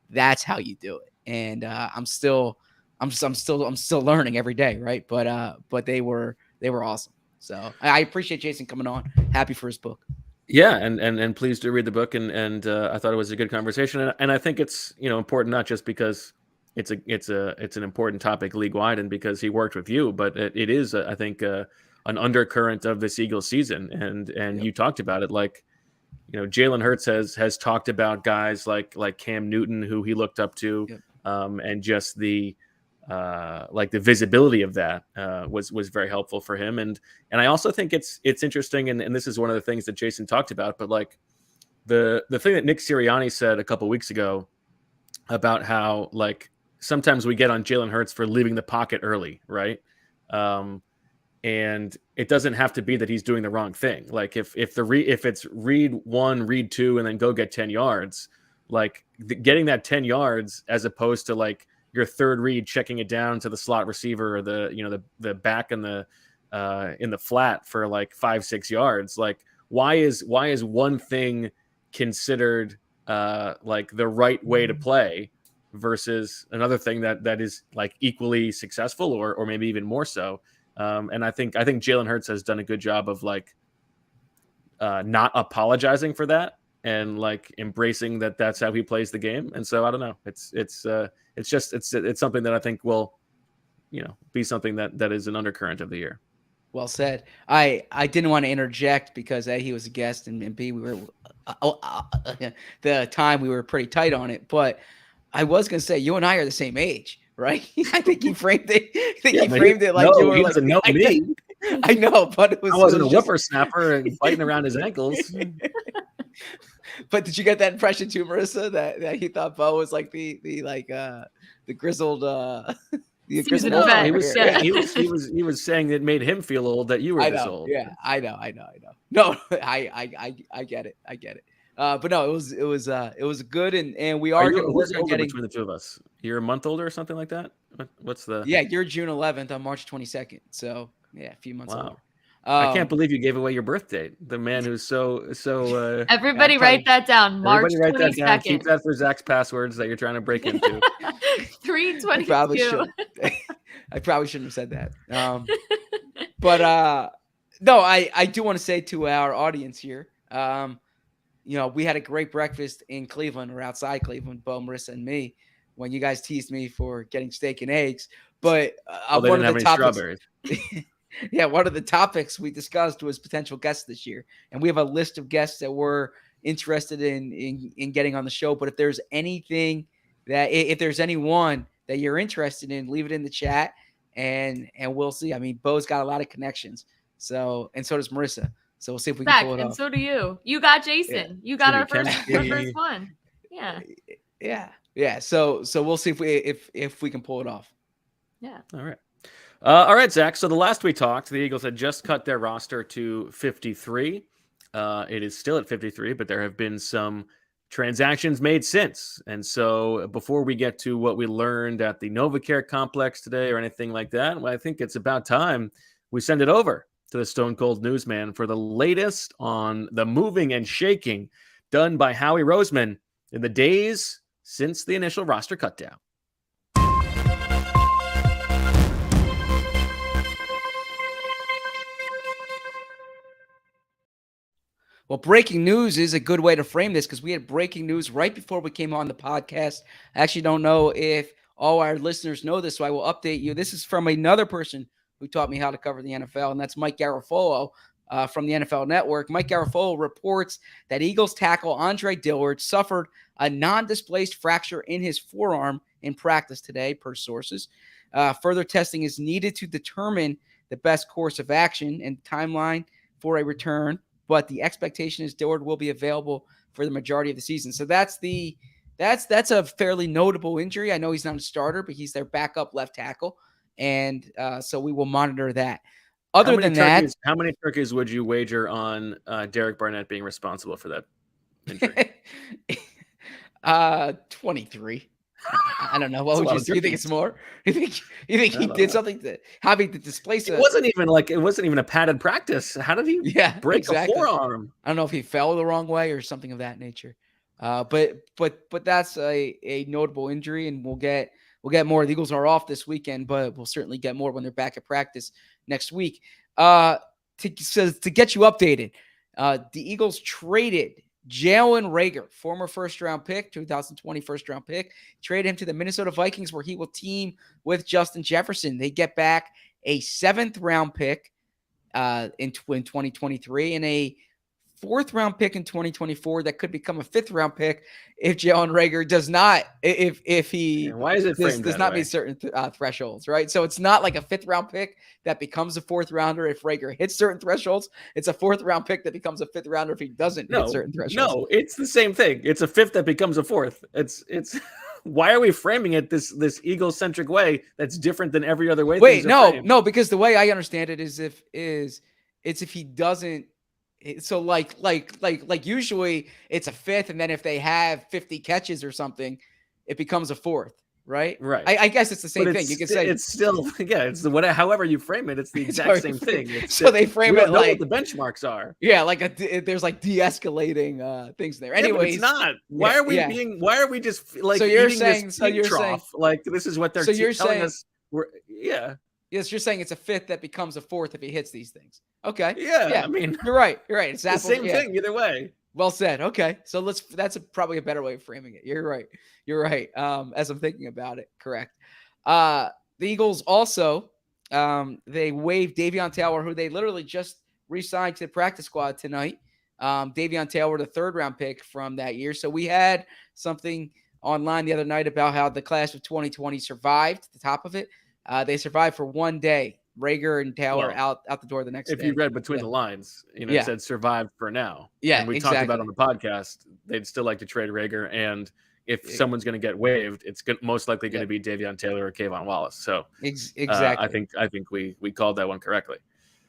that's how you do it. And I'm still learning every day, right? But they were awesome. So I appreciate Jason coming on. Happy for his book. Yeah, and pleased to read the book, and I thought it was a good conversation, and I think it's important not just because it's an important topic league wide, and because he worked with you, but it is I think an undercurrent of this Eagles season, and yep. You talked about it, like Jalen Hurts has talked about guys like Cam Newton, who he looked up to, yep. And just the the visibility of that was very helpful for him. And I also think it's interesting. And this is one of the things that Jason talked about, but like the thing that Nick Sirianni said a couple weeks ago about how like sometimes we get on Jalen Hurts for leaving the pocket early. Right. And it doesn't have to be that he's doing the wrong thing. Like if it's read 1, read 2, and then go get 10 yards, like getting that 10 yards as opposed to like your third read, checking it down to the slot receiver or the back in the flat for like 5-6 yards. Like why is one thing considered like the right way to play versus another thing that is like equally successful or maybe even more so? And I think Jalen Hurts has done a good job of like not apologizing for that and like embracing that that's how he plays the game. And so I don't know. It's something that I think will, be something that is an undercurrent of the year. Well said. I didn't want to interject because A, he was a guest, and B, we were the time we were pretty tight on it. But I was going to say you and I are the same age, right? I think he framed it. Like you were like, know me. I know, but I wasn't a whippersnapper and fighting around his ankles. But did you get that impression too, Marissa, that he thought Bo was like the grizzled he was saying that made him feel old that you were this old. Yeah, I know. No, I get it. But no, it was good, and we are getting between the two of us. You're a month older or something like that. What's the? Yeah, you're June 11th. I'm March 22nd. So yeah, a few months older. I can't believe you gave away your birth date. The man who's so. Everybody write that down. March 22nd. Keep that for Zach's passwords that you're trying to break into. 322. I probably shouldn't have said that. But no, I do want to say to our audience here, we had a great breakfast in Cleveland or outside Cleveland, Bo, Marissa, and me, when you guys teased me for getting steak and eggs. But one of the topics. Yeah, one of the topics we discussed was potential guests this year. And we have a list of guests that we're interested in getting on the show. But if there's anyone that you're interested in, leave it in the chat and we'll see. I mean, Bo's got a lot of connections. So does Marissa. So we'll see if we can pull it off. And so do you. You got Jason. Yeah. You got our first one. Yeah. Yeah. So we'll see if we can pull it off. Yeah. All right, Zach. So the last we talked, the Eagles had just cut their roster to 53. It is still at 53, but there have been some transactions made since. And so before we get to what we learned at the NovaCare complex today or anything like that, well, I think it's about time we send it over to the Stone Cold Newsman for the latest on the moving and shaking done by Howie Roseman in the days since the initial roster cutdown. Well, breaking news is a good way to frame this because we had breaking news right before we came on the podcast. I actually don't know if all our listeners know this, so I will update you. This is from another person who taught me how to cover the NFL, and that's Mike Garafolo from the NFL Network. Mike Garafolo reports that Eagles tackle Andre Dillard suffered a non-displaced fracture in his forearm in practice today, per sources. Further testing is needed to determine the best course of action and timeline for a return, but the expectation is Dillard will be available for the majority of the season. So that's a fairly notable injury. I know he's not a starter, but he's their backup left tackle, and so we will monitor that. Other than that, how many turkeys would you wager on Derek Barnett being responsible for that injury? 23. I don't know. What would you say? You think it's more? You think he did something to displace it? It wasn't even a padded practice. How did he break a forearm? I don't know if he fell the wrong way or something of that nature. But that's a notable injury, and we'll get more. The Eagles are off this weekend, but we'll certainly get more when they're back at practice next week. To get you updated, the Eagles traded Jalen Reagor, former first-round pick, 2020 first-round pick, traded him to the Minnesota Vikings, where he will team with Justin Jefferson. They get back a 7th-round pick in 2023 and a 4th-round pick in 2024 that could become a 5th-round pick if Jalen Reagor does not, if he why is it does not meet certain thresholds, right? So it's not like a 5th-round pick that becomes a 4th-rounder if Reagor hits certain thresholds. It's a 4th-round pick that becomes a 5th-rounder if he doesn't hit certain thresholds. No, it's the same thing. It's a 5th that becomes a 4th. It's why are we framing it this Eagle-centric way that's different than every other way? Wait, no, because the way I understand it is if he doesn't. So like usually it's a 5th, and then if they have 50 catches or something, it becomes a 4th, right? Right. I guess it's the same thing. You can say it's still it's however you frame it, it's the exact same thing. So they frame it like what the benchmarks are. Yeah, there's like de-escalating things there. Anyways, it's not. Why are we just like so you're eating saying this so you're trough? saying like this is what they're telling us. Yes, you're saying it's a 5th that becomes a 4th if he hits these things. Okay. Yeah. I mean, you're right. It's the same thing either way. Well said. Okay. So that's probably a better way of framing it. You're right. As I'm thinking about it, correct. The Eagles also, they waived Davion Taylor, who they literally just re-signed to the practice squad tonight. Davion Taylor, the 3rd-round pick from that year. So we had something online the other night about how the class of 2020 survived the top of it. They survived for one day. Reagor and Taylor out the door the next day. If you read between the lines, it said survived for now. Yeah, and we talked about on the podcast, they'd still like to trade Reagor, and if someone's going to get waived, it's most likely going to be Davion Taylor or Kayvon Wallace. So exactly, I think we called that one correctly.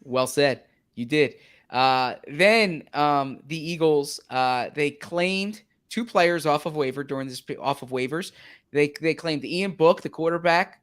Well said, you did. Then the Eagles they claimed 2 players off of waivers. They claimed Ian Book, the quarterback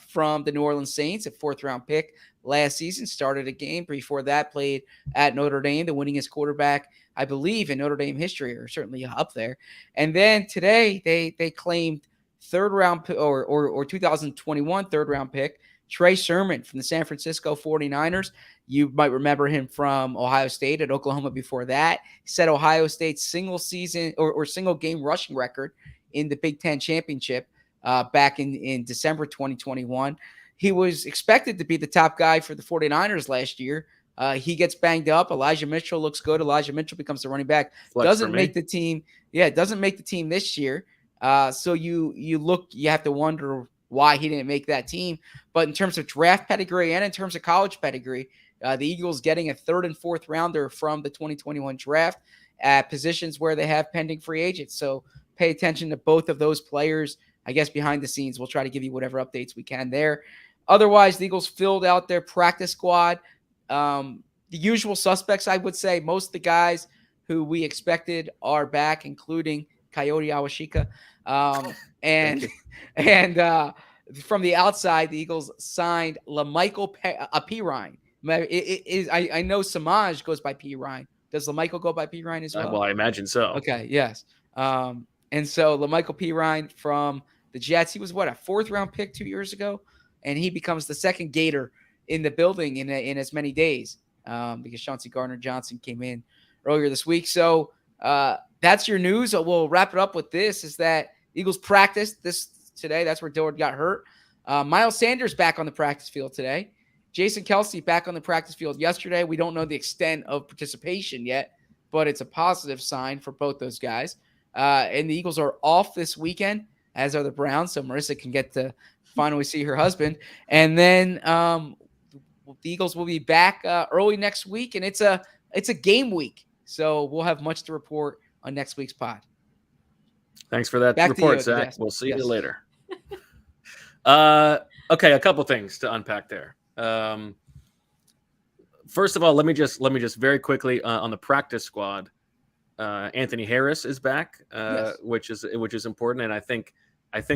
from the New Orleans Saints, a 4th-round pick last season, started a game. Before that, played at Notre Dame, the winningest quarterback, I believe, in Notre Dame history, or certainly up there. And then today, they claimed 3rd-round or 2021 3rd-round pick, Trey Sermon from the San Francisco 49ers. You might remember him from Ohio State, at Oklahoma before that. He set Ohio State's single season or single game rushing record in the Big Ten championship back in December 2021. He was expected to be the top guy for the 49ers last year. He gets banged up. Elijah Mitchell looks good. Elijah Mitchell becomes the running back. Doesn't make the team. Yeah, doesn't make the team this year. So you have to wonder why he didn't make that team. But in terms of draft pedigree and in terms of college pedigree, the Eagles getting a 3rd and 4th rounder from the 2021 draft at positions where they have pending free agents. So pay attention to both of those players, I guess, behind the scenes. We'll try to give you whatever updates we can there. Otherwise, the Eagles filled out their practice squad. The usual suspects, I would say. Most of the guys who we expected are back, including Coyote Awashika. And from the outside, the Eagles signed LaMichael Pirine. I know Samaj goes by Pirine. Does LaMichael go by Pirine as well? Well, I imagine so. Okay, yes. And so LaMichael Pirine from the Jets, he was a 4th-round pick 2 years ago, and he becomes the 2nd Gator in the building in as many days because Chauncey Gardner-Johnson came in earlier this week. So that's your news. We'll wrap it up with this: is that Eagles practiced this today. That's where Dillard got hurt. Miles Sanders back on the practice field today. Jason Kelce back on the practice field yesterday. We don't know the extent of participation yet, but it's a positive sign for both those guys. And the Eagles are off this weekend as are the Browns. So Marissa can get to finally see her husband. And then the Eagles will be back early next week, and it's a game week. So we'll have much to report on next week's pod. Thanks for that report, Zach. Yes. We'll see you later. Okay, a couple things to unpack there. First of all, let me just very quickly on the practice squad. Anthony Harris is back, which is important, and I think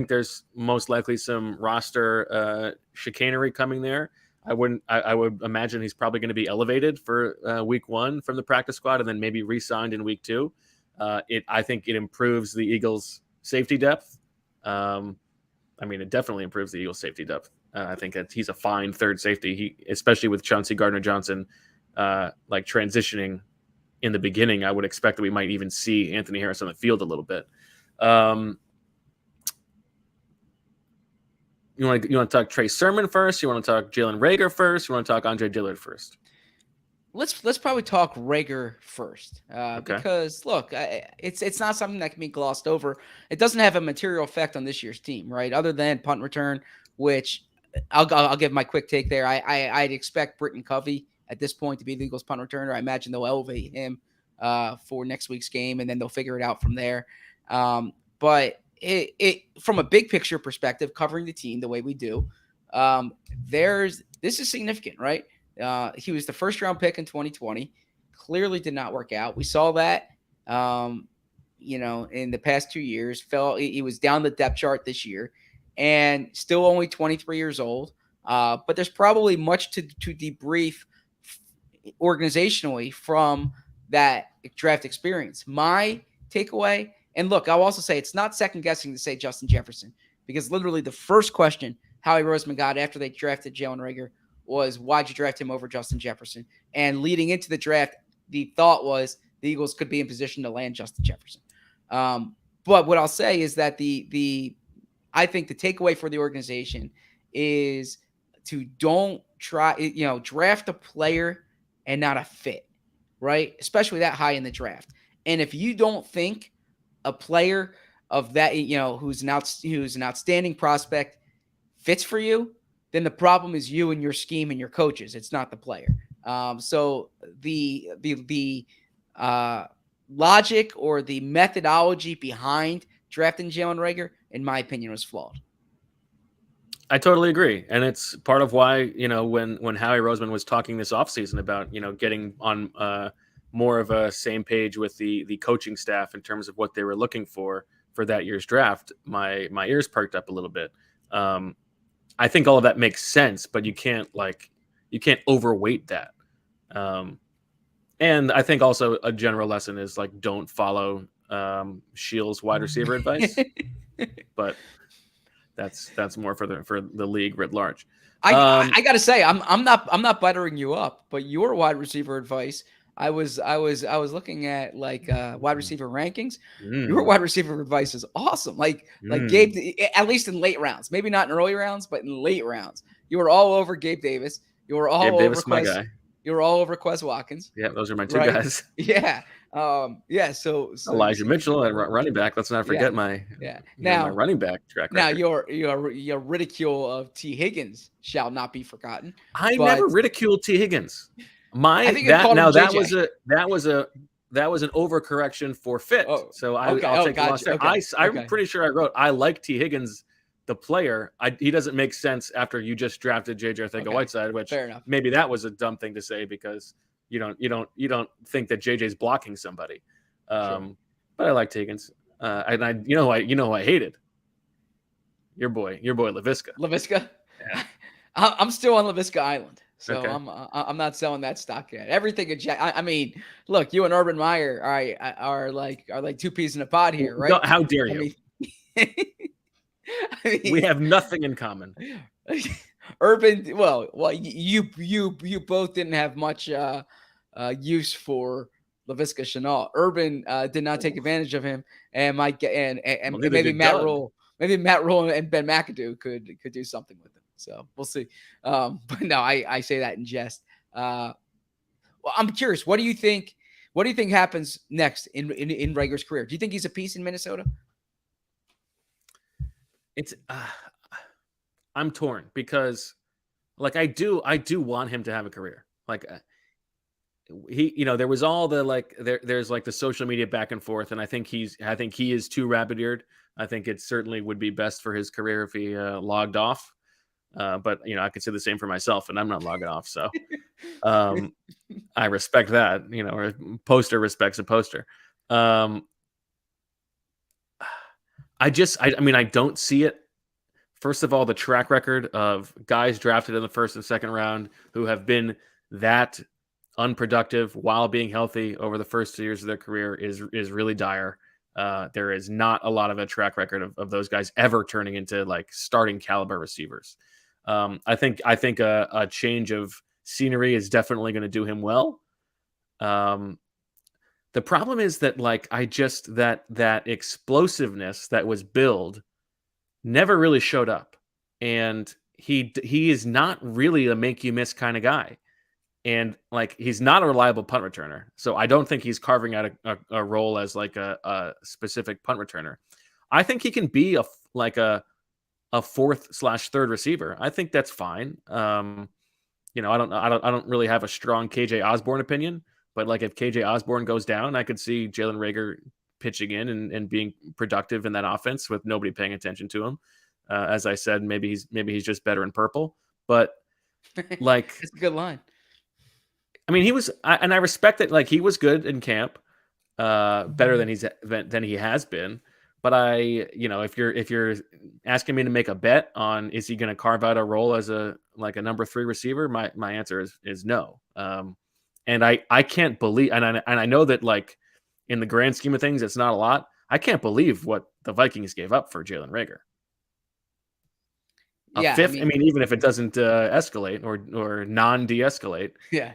there's most likely some roster chicanery coming there. I would imagine he's probably going to be elevated for week 1 from the practice squad, and then maybe re-signed in week 2. I think it improves the Eagles' safety depth. It definitely improves the Eagles' safety depth. I think that he's a fine third safety. Especially with Chauncey Gardner-Johnson, transitioning in the beginning, I would expect that we might even see Anthony Harris on the field a little bit. You want to talk Trey Sermon first? You want to talk Jalen Reagor first? You want to talk Andre Dillard first? Let's probably talk Reagor first, because look, it's not something that can be glossed over. It doesn't have a material effect on this year's team, right? Other than punt return, which I'll give my quick take there. I'd expect Britton Covey at this point to be the Eagles punt returner. I imagine they'll elevate him for next week's game, and then they'll figure it out from there. But it from a big picture perspective, covering the team the way we do, this is significant, right? He was the first round pick in 2020. Clearly did not work out. We saw that, in the past 2 years. He was down the depth chart this year, and still only 23 years old. But there's probably much to debrief organizationally from that draft experience. My takeaway, and look, I'll also say it's not second guessing to say Justin Jefferson, because literally the first question Howie Roseman got after they drafted Jalen Reagor was, why'd you draft him over Justin Jefferson? And leading into the draft, the thought was the Eagles could be in position to land Justin Jefferson. But what I'll say is that I think the takeaway for the organization is to don't draft a player and not a fit, right? Especially that high in the draft. And if you don't think a player of that, who's an outstanding prospect fits for you, then the problem is you and your scheme and your coaches. It's not the player. So the logic or the methodology behind drafting Jalen Reagor, in my opinion, was flawed. I totally agree. And it's part of why, when Howie Roseman was talking this offseason about, getting on more of a same page with the coaching staff in terms of what they were looking for that year's draft, my ears perked up a little bit. I think all of that makes sense, but you can't overweight that. And I think also a general lesson is don't follow Shields wide receiver advice, but that's more for the league writ large. I gotta say, I'm not buttering you up, but your wide receiver advice, I was looking at wide receiver rankings. Your wide receiver advice is awesome. Gabe, at least in late rounds, maybe not in early rounds, but in late rounds, you were all over Gabe Davis. You were all over Davis, my guy. You were all over Quez Watkins. Yeah, those are my two guys. Yeah. So Elijah Mitchell and running back. Let's not forget my running back track record. Now your ridicule of T. Higgins shall not be forgotten. I never ridiculed T. Higgins. That was an overcorrection for fit. I'll take the loss there. I'm pretty sure I wrote I like T. Higgins, the player. He doesn't make sense after you just drafted JJ Arcega-Whiteside, which maybe that was a dumb thing to say because you don't think that JJ's blocking somebody. But I like Higgins. And who I hated? Your boy Laviska. Laviska? Yeah. I'm still on Laviska Island. So I'm not selling that stock yet. Everything. I mean, look, you and Urban Meyer are like two peas in a pod here, right? No, how dare you? We have nothing in common. Urban, well, you both didn't have much use for Laviska Shenault. Urban did not take advantage of him, and maybe Matt Rule and Ben McAdoo could do something with him. So we'll see. But no, I say that in jest. Well, I'm curious. What do you think happens next in Reagor's career? Do you think he's a piece in Minnesota? it's I'm torn because like I do want him to have a career. Like he, there was all the like there's like the social media back and forth, and I think he is too rabbit-eared. I think it certainly would be best for his career if he logged off. But I could say the same for myself, and I'm not logging off. So I respect that, or a poster respects a poster. I mean, I don't see it. First of all, the track record of guys drafted in the first and second round who have been that unproductive while being healthy over the first 2 years of their career is really dire. There is not a lot of a track record of those guys ever turning into like starting caliber receivers. I think a change of scenery is definitely going to do him well. The problem is that like that explosiveness that was billed never really showed up, and he is not really a make you miss kind of guy, and like he's not a reliable punt returner. So I don't think he's carving out a role as like a specific punt returner. I think he can be a fourth/third receiver. I think that's fine. I don't really have a strong KJ Osborne opinion, but like if KJ Osborne goes down, I could see Jalen Reagor pitching in and being productive in that offense with nobody paying attention to him. As I said, maybe he's just better in purple, but like it's a good line. I mean, I respect that. Like he was good in camp, better than he has been. But if you're asking me to make a bet on is he going to carve out a role as a number 3 receiver, my answer is no. And I can't believe, and I know that like in the grand scheme of things, it's not a lot. I can't believe what the Vikings gave up for Jalen Reagor. A fifth. I mean, even if it doesn't escalate or non-de-escalate. Yeah.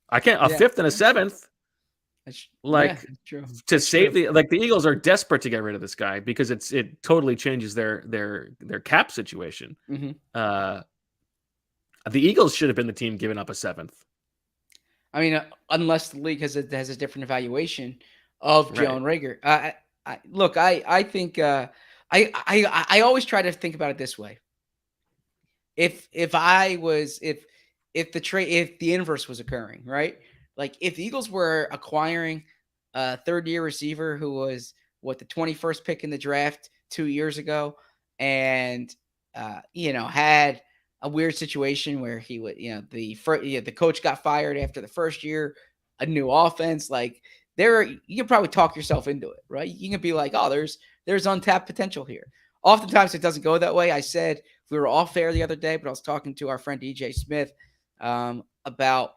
I can't. A fifth and a seventh. True. To save the Eagles are desperate to get rid of this guy because it totally changes their cap situation. Mm-hmm. The Eagles should have been the team giving up a seventh. I mean, unless the league has a different evaluation of Jalen Reagor. I think I always try to think about it this way. If the inverse was occurring, right? Like if the Eagles were acquiring a third-year receiver who was the 21st pick in the draft 2 years ago, and had a weird situation where he would, the coach got fired after the first year, a new offense, like you can probably talk yourself into it, right? You can be like, oh, there's untapped potential here. Oftentimes it doesn't go that way. I said we were off air the other day, but I was talking to our friend DJ Smith about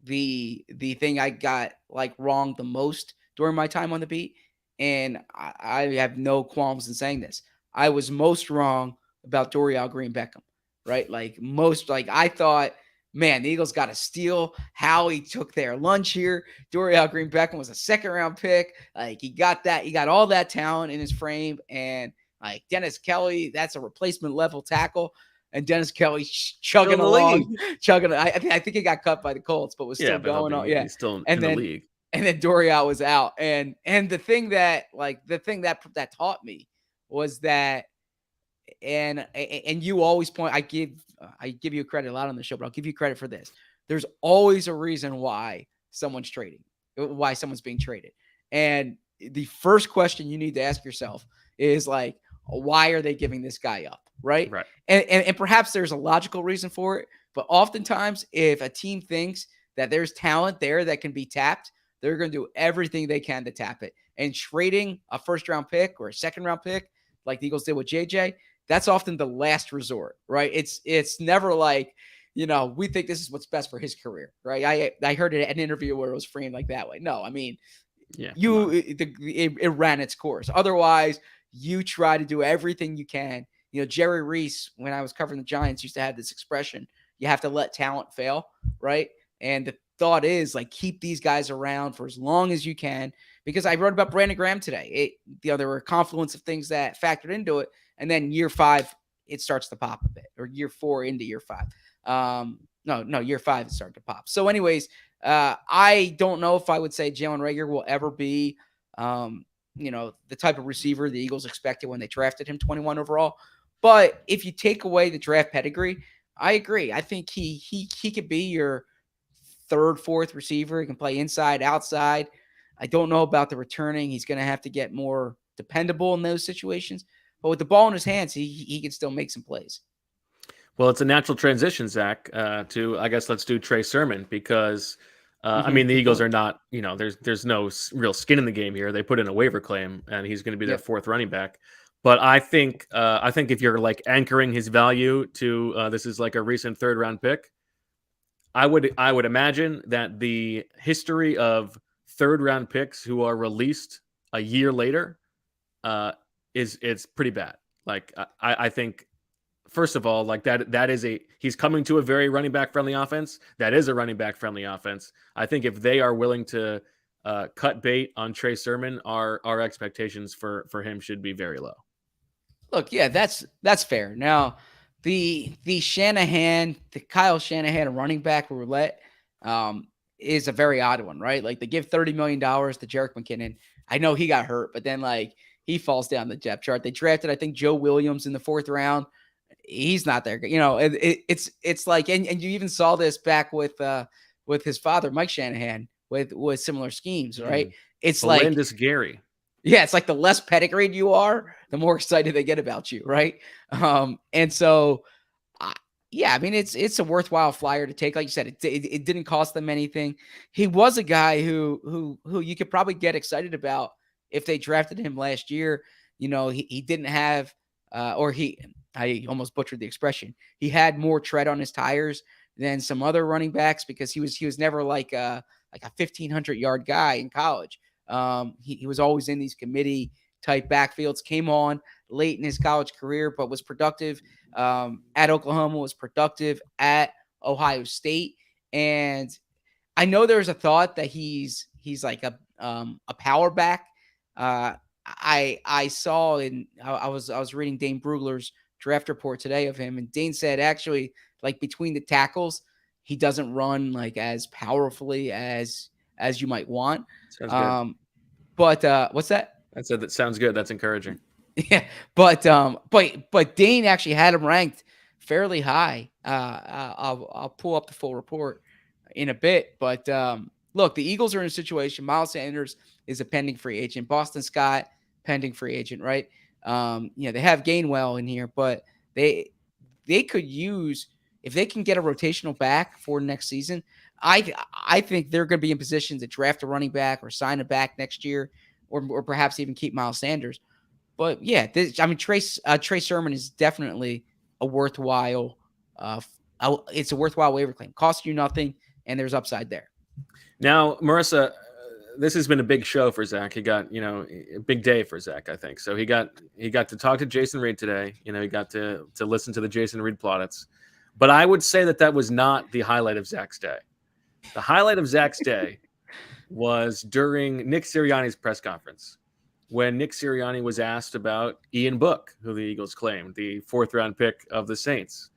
the thing I got like wrong the most during my time on the beat. And I have no qualms in saying this. I was most wrong about Dorial Green-Beckham, right? I thought, man, the Eagles got to steal how he took their lunch here. Dorial Green-Beckham was a second-round pick. Like he got all that talent in his frame, and like Dennis Kelly, that's a replacement level tackle. And Dennis Kelly chugging along. I think he got cut by the Colts, but was still going on. Yeah, he's still in the league. And then Dorial was out. And the thing that taught me was that, and you always point. I give you credit a lot on the show, but I'll give you credit for this. There's always a reason why someone's being traded. And the first question you need to ask yourself is like, why are they giving this guy up? Right. And perhaps there's a logical reason for it. But oftentimes, if a team thinks that there's talent there that can be tapped, they're going to do everything they can to tap it. And trading a first-round pick or a second-round pick, like the Eagles did with JJ, that's often the last resort, right? It's never like, we think this is what's best for his career, right? I heard an interview where it was framed like that way. No, I mean, it ran its course. Otherwise, you try to do everything you can. Jerry Reese, when I was covering the Giants, used to have this expression, you have to let talent fail, right? And the thought is like, keep these guys around for as long as you can, because I wrote about Brandon Graham today. There were a confluence of things that factored into it. And then year 5, it starts to pop a bit, or year 4 into year 5. Year 5, it started to pop. So anyways, I don't know if I would say Jalen Reagor will ever be the type of receiver the Eagles expected when they drafted him 21 overall. But if you take away the draft pedigree, I agree. I think he could be your third, fourth receiver. He can play inside, outside. I don't know about the returning. He's going to have to get more dependable in those situations. But with the ball in his hands, he can still make some plays. Well, it's a natural transition, Zach, to, I guess, let's do Trey Sermon because, I mean, the Eagles are not, there's no real skin in the game here. They put in a waiver claim, and he's going to be their fourth running back. But I think if you're like anchoring his value to this is like a recent third-round pick, I would imagine that the history of third-round picks who are released a year later it's pretty bad. Like I think. First of all, like that is he's coming to a very running back friendly offense. That is a running back friendly offense. I think if they are willing to cut bait on Trey Sermon, our expectations for him should be very low. Look, yeah, that's fair. Now, the Kyle Shanahan running back roulette is a very odd one, right? Like they give $30 million to Jerick McKinnon. I know he got hurt, but then like he falls down the depth chart. They drafted, I think, Joe Williams in the 4th round. He's not there. It's like, and you even saw this back with his father, Mike Shanahan, with similar schemes, right? It's Landis Gary. Yeah, it's like the less pedigreed you are, the more excited they get about you, right? And so, I mean, it's a worthwhile flyer to take. Like you said, it didn't cost them anything. He was a guy who you could probably get excited about if they drafted him last year. He didn't have, I almost butchered the expression. He had more tread on his tires than some other running backs because he was never like a 1,500-yard guy in college. He was always in these committee type backfields, came on late in his college career, but was productive at Oklahoma, was productive at Ohio State. And I know there's a thought that he's like a power back. I saw I was reading Dane Brugler's draft report today of him, and Dane said actually, like between the tackles, he doesn't run like as powerfully as you might want. Sounds good. But what's that? I said that sounds good. That's encouraging. Yeah, but Dane actually had him ranked fairly high. I'll pull up the full report in a bit, but look, the Eagles are in a situation. Miles Sanders is a pending free agent. Boston Scott, pending free agent, right? They have Gainwell in here, but they could use, if they can get a rotational back for next season, I think they're going to be in position to draft a running back or sign a back next year, or perhaps even keep Miles Sanders. But yeah, Trey Sermon is definitely a worthwhile. It's a worthwhile waiver claim. Costs you nothing, and there's upside there. Now, Marissa, this has been a big show for Zach. He got, a big day for Zach, I think. So he got to talk to Jason Reid today. He got to listen to the Jason Reid plaudits. But I would say that was not the highlight of Zach's day. The highlight of Zach's day was during Nick Sirianni's press conference, when Nick Sirianni was asked about Ian Book, who the Eagles claimed, the 4th-round pick of the Saints.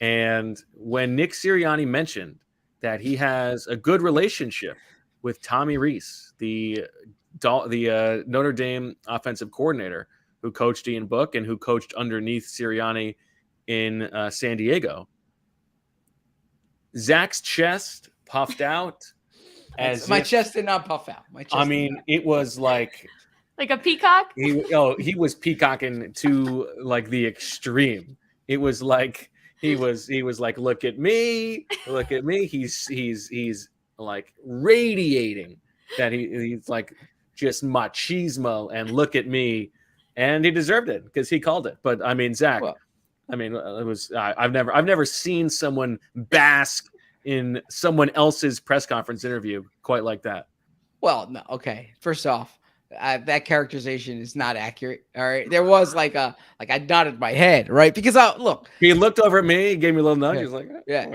And when Nick Sirianni mentioned that he has a good relationship with Tommy Rees, the Notre Dame offensive coordinator who coached Ian Book and who coached underneath Sirianni in San Diego, Zach's chest puffed out. My chest did not puff out. It was like a peacock. He was peacocking to like the extreme. It was like he was like, look at me. He's like radiating that he's like just machismo and look at me, and he deserved it because he called it. But I mean, Zach, it was I've never seen someone bask in someone else's press conference interview quite like that. Well, no, okay. First off, that characterization is not accurate. All right, there was I nodded my head, right? Because he looked over at me, gave me a little nudge. He was like, "Yeah."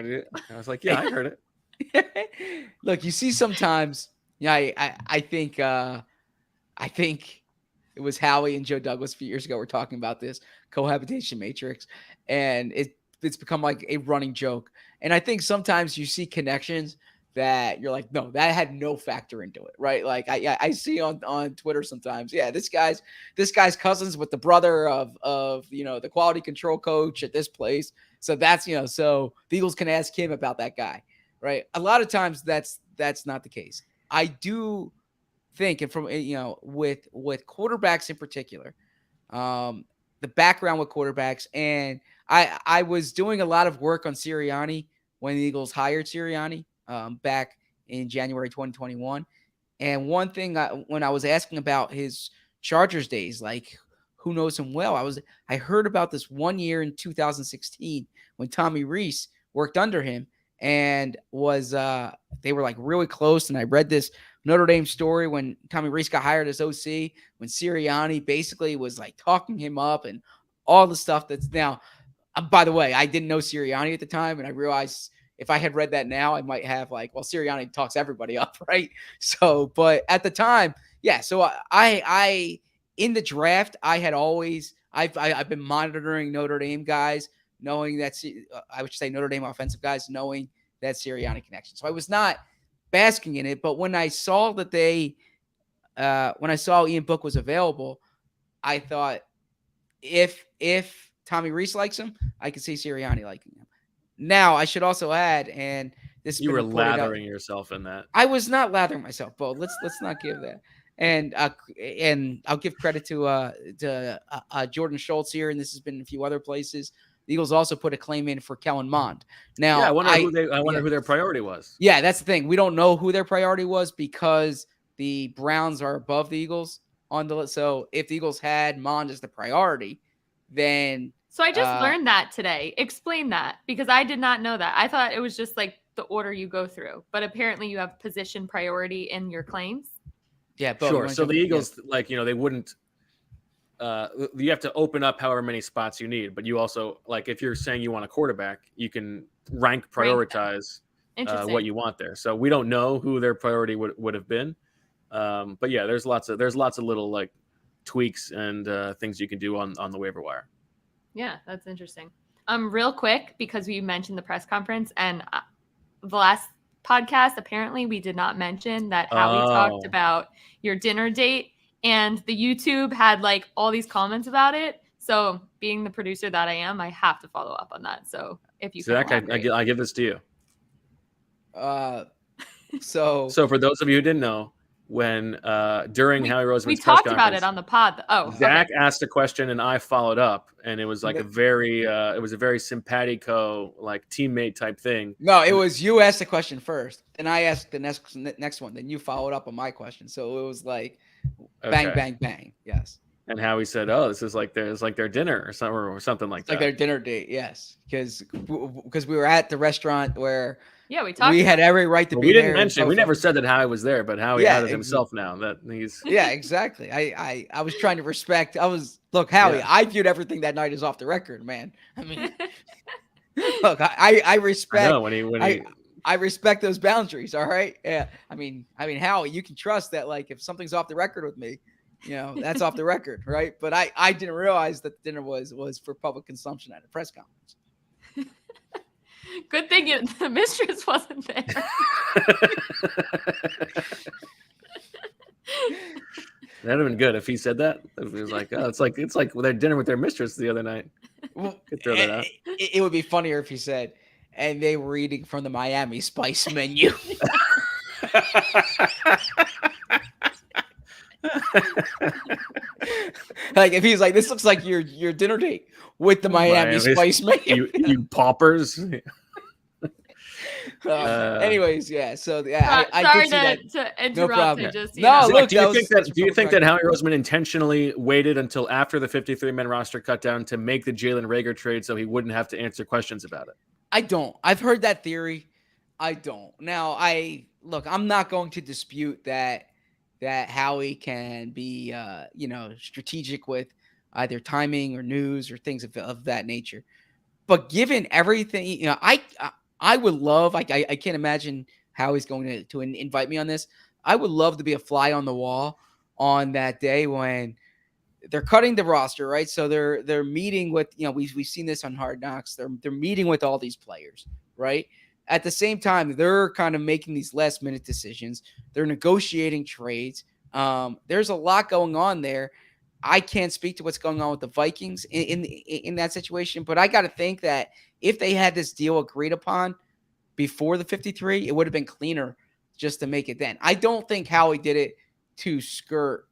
I was like, "Yeah, I heard it." Look, you see sometimes. Yeah, I think it was Howie and Joe Douglas a few years ago. We're talking about this cohabitation matrix, and it's become like a running joke. And I think sometimes you see connections that you're like, no, that had no factor into it, right? Like I see on Twitter sometimes, yeah, this guy's cousins with the brother of the quality control coach at this place. So that's, so the Eagles can ask him about that guy, right? A lot of times that's not the case. I do think, and from, with quarterbacks in particular, the background with quarterbacks, and I was doing a lot of work on Sirianni when the Eagles hired Sirianni back in January 2021. And one thing, when I was asking about his Chargers days, like who knows him well, I heard about this one year in 2016 when Tommy Rees worked under him and was they were like really close. And I read this Notre Dame story when Tommy Rees got hired as OC, when Sirianni basically was like talking him up and all the stuff that's now. By the way, I didn't know Sirianni at the time, and I realized if I had read that now, I might have like, well, Sirianni talks everybody up, right? So, but at the time, yeah. So I in the draft, I had always I've been monitoring Notre Dame guys, knowing that I would say Notre Dame offensive guys, knowing that Sirianni connection. So I was not basking in it, but when I saw that when I saw Ian Book was available, I thought if Tommy Rees likes him, I can see Sirianni liking him. Now, I should also add, and this you were lathering yourself in that. I was not lathering myself, but let's not give that. And I'll give credit to Jordan Schultz here, and this has been in a few other places. The Eagles also put a claim in for Kellen Mond. Now, yeah, I wonder who their priority was. Yeah, that's the thing. We don't know who their priority was because the Browns are above the Eagles on the list. So if the Eagles had Mond as the priority, then. So I just learned that today. Explain that, because I did not know that. I thought it was just like the order you go through, but apparently you have position priority in your claims. Yeah, sure. So the Eagles, they wouldn't. You have to open up however many spots you need, but you also, like, if you're saying you want a quarterback, you can prioritize what you want there. So we don't know who their priority would have been, but yeah, there's lots of little like tweaks and things you can do on the waiver wire. Yeah, that's interesting. Real quick, because we mentioned the press conference and the last podcast, apparently we did not mention that Howie talked about your dinner date, and the YouTube had like all these comments about it. So being the producer that I am, I have to follow up on that. So if you Zach, I give this to you. So for those of you who didn't know, when during Howie Roseman's we press talked about it on the pod. Zach asked a question and I followed up, and it was like a very simpatico, like teammate type thing. No, it was you asked the question first, and I asked the next one, then you followed up on my question. So it was like bang, bang, bang. Yes. And Howie said, "Oh, this is like their dinner or something like that." Like their dinner date, yes, because we were at the restaurant where. Yeah, we talked. We had every right to be there. We didn't mention. We never said that Howie was there, but Howie added himself now that he's. Yeah, exactly. I was trying to respect. Look, Howie. Yeah. I viewed everything that night as off the record, man. I mean, look, I respect. I know when he. I respect those boundaries. All right. Yeah. I mean, Howie, you can trust that. Like, if something's off the record with me, that's off the record, right? But I didn't realize that the dinner was for public consumption at a press conference. Good thing the mistress wasn't there. That'd have been good if he said that. If he was like, "Oh, it's like their dinner with their mistress the other night." Could throw that out. It would be funnier if he said, "And they were eating from the Miami Spice menu." Like if he's like, "This looks like your dinner date with the Miami Spice menu." you paupers. Anyways, yeah. So I did see that. To interrupt. No problem. Look, do you think that Howie Roseman intentionally waited until after the 53-man roster cut down to make the Jalen Reagor trade so he wouldn't have to answer questions about it? I don't. I've heard that theory. I don't. Now, I'm not going to dispute that Howie can be, strategic with either timing or news or things of that nature. But given everything, I would love. I can't imagine how he's going to invite me on this. I would love to be a fly on the wall on that day when they're cutting the roster, right? So they're meeting with, we've seen this on Hard Knocks. They're meeting with all these players, right? at the same time, they're kind of making these last minute decisions. They're negotiating trades. There's a lot going on there. I can't speak to what's going on with the Vikings in that situation, but I got to think that if they had this deal agreed upon before the 53, it would have been cleaner just to make it then. I don't think Howie did it to skirt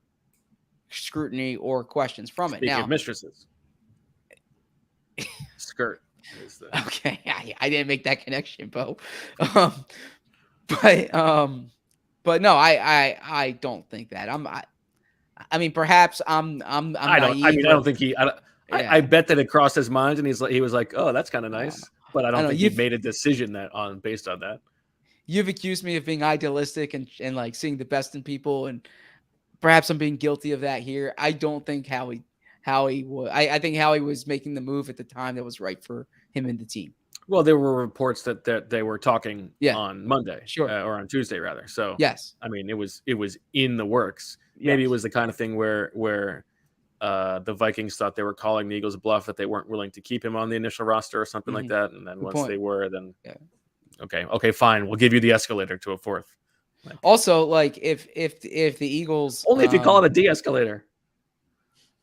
scrutiny or questions from it. Speaking Now, of mistresses, skirt. Okay, I didn't make that connection, Bo. But no, I don't think that. I mean, perhaps I'm I don't. naive, I mean, I don't think he. yeah. I bet that it crossed his mind, and he was like, "Oh, that's kind of nice," but I don't think he made a decision based on that. You've accused me of being idealistic and like seeing the best in people, and perhaps I'm being guilty of that here. I don't think Howie would. I think Howie was making the move at the time that was right for him and the team. Well, there were reports that they were talking on Monday, sure, or on Tuesday rather. So yes, I mean it was in the works. Maybe it was the kind of thing where the Vikings thought they were calling the Eagles' bluff, that they weren't willing to keep him on the initial roster or something like that. And then they were, then okay, fine, we'll give you the escalator to a fourth. Also, like if the Eagles only if you call it a de-escalator.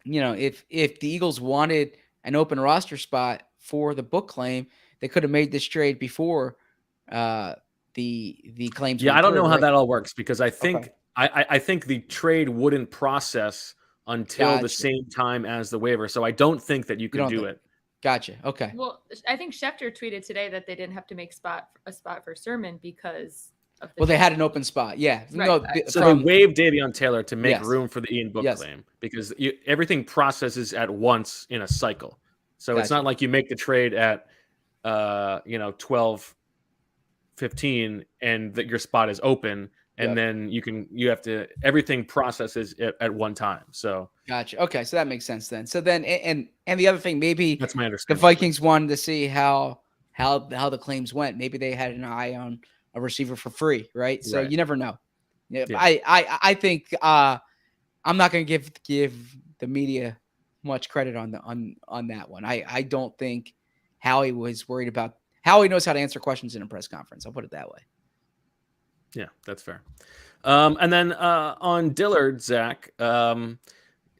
If the Eagles wanted an open roster spot for the book claim, they could have made this trade before the claims. Yeah, I don't know how that all works, because I think I think the trade wouldn't process until the same time as the waiver. So I don't think that you could do it. Gotcha. Okay. Well, I think Schefter tweeted today that they didn't have to make a spot for Sermon because of they had an open spot. Yeah. Right. No, they waived Davion Taylor to make room for the Ian Book claim, because everything processes at once in a cycle. So it's not like you make the trade at 12:15 and that your spot is open, and then everything processes at one time. So gotcha. Okay, so that makes sense then. So then, and the other thing, maybe that's my understanding. The Vikings wanted to see how the claims went. Maybe they had an eye on a receiver for free, right? So you never know. Yeah. I think I'm not going to give the media much credit on that one. I don't think Howie was worried about. Howie knows how to answer questions in a press conference. I'll put it that way. Yeah, that's fair. And then on Dillard, Zach,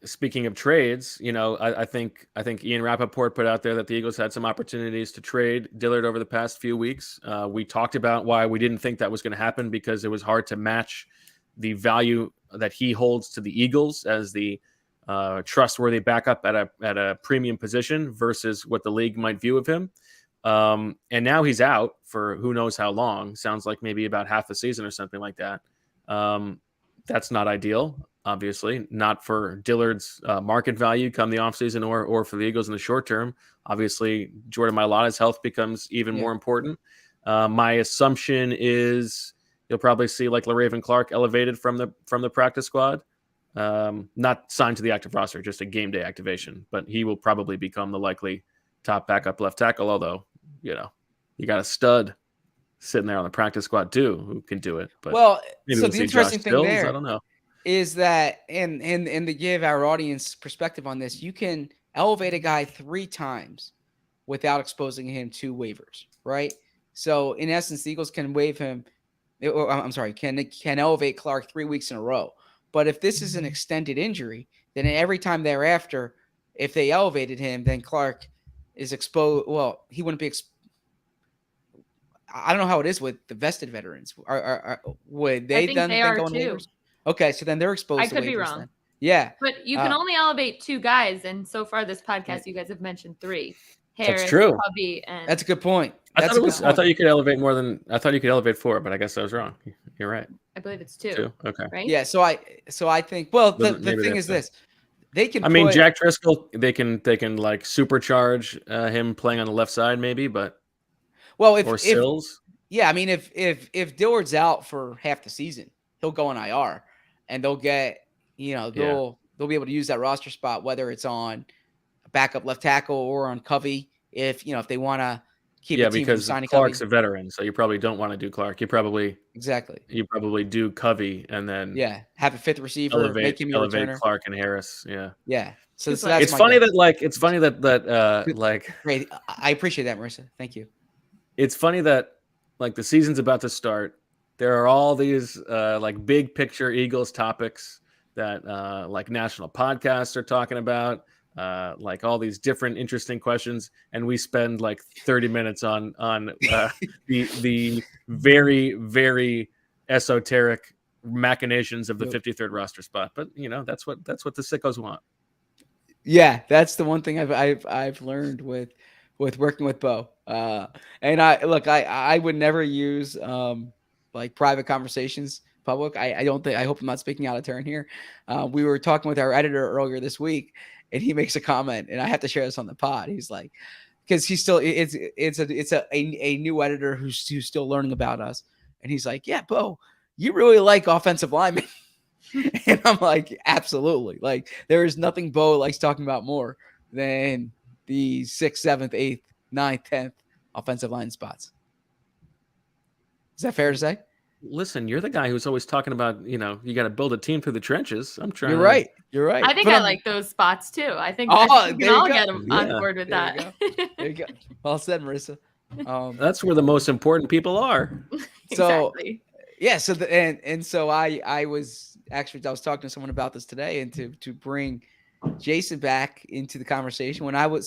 speaking of trades, I think Ian Rappaport put out there that the Eagles had some opportunities to trade Dillard over the past few weeks. We talked about why we didn't think that was going to happen, because it was hard to match the value that he holds to the Eagles as the trustworthy backup at a premium position versus what the league might view of him. And now he's out for who knows how long. Sounds like maybe about half the season or something like that. That's not ideal, obviously, not for Dillard's market value come the offseason or for the Eagles in the short term. Obviously, Jordan Mailata's health becomes even more important. My assumption is you'll probably see like LaRaven Clark elevated from the practice squad. Not signed to the active roster, just a game day activation, but he will probably become the likely top backup left tackle, although you got a stud sitting there on the practice squad too who can do it. But so the interesting thing there, I don't know, is that and to give our audience perspective on this, you can elevate a guy 3 times without exposing him to waivers, right? So in essence, the Eagles can waive him. Can elevate Clark 3 weeks in a row. But if this is an extended injury, then every time thereafter, if they elevated him, then Clark is exposed. Well, he wouldn't be. I don't know how it is with the vested veterans. Would they then go on waivers? Okay, so then they're exposed. I could be wrong. Then. Yeah, but you can only elevate 2 guys, and so far this podcast, you guys have mentioned 3. Harris, that's true. Covey, and that's a good point. I thought you could elevate more than. I thought you could elevate 4, but I guess I was wrong. You're right. I believe it's 2. Okay. Right. Yeah. So I think. Well, the thing is this. They can. I mean, Jack Driscoll. They can like supercharge him playing on the left side, maybe. But or Sills. Yeah, I mean, if Dillard's out for half the season, he'll go on IR, and they'll get they'll be able to use that roster spot, whether it's on a backup left tackle or on Covey, if they want to keep the team from signing Clark's Covey. A veteran, so you probably don't want to do Clark. You probably do Covey and then have a 5th receiver, make him your returner. Clark and Harris. Yeah. So that's it's funny that Great. I appreciate that, Marissa. Thank you. It's funny that like the season's about to start. There are all these like big picture Eagles topics that like national podcasts are talking about, like all these different interesting questions, and we spend like 30 minutes on the very, very esoteric machinations of the 53rd roster spot. But that's what the sickos want. Yeah, that's the one thing I've learned with working with Bo. And I would never use like private conversations public. I don't think, I hope I'm not speaking out of turn here. We were talking with our editor earlier this week, and he makes a comment, and I have to share this on the pod. He's like, because he's still, it's a new editor who's still learning about us, and he's like, yeah, Bo, you really like offensive linemen. And I'm like, absolutely. Like, there is nothing Bo likes talking about more than the 6th, 7th, 8th, 9th, 10th offensive line spots. Is that fair to say? Listen, you're the guy who's always talking about, you got to build a team through the trenches. I'm trying. You're right. You're right. I think I like those spots too. I think, we can all get them on board with that. There you go. Well said, Marissa. That's where the most important people are. Exactly. Yeah. So so I was talking to someone about this today, and to bring Jason back into the conversation when I'm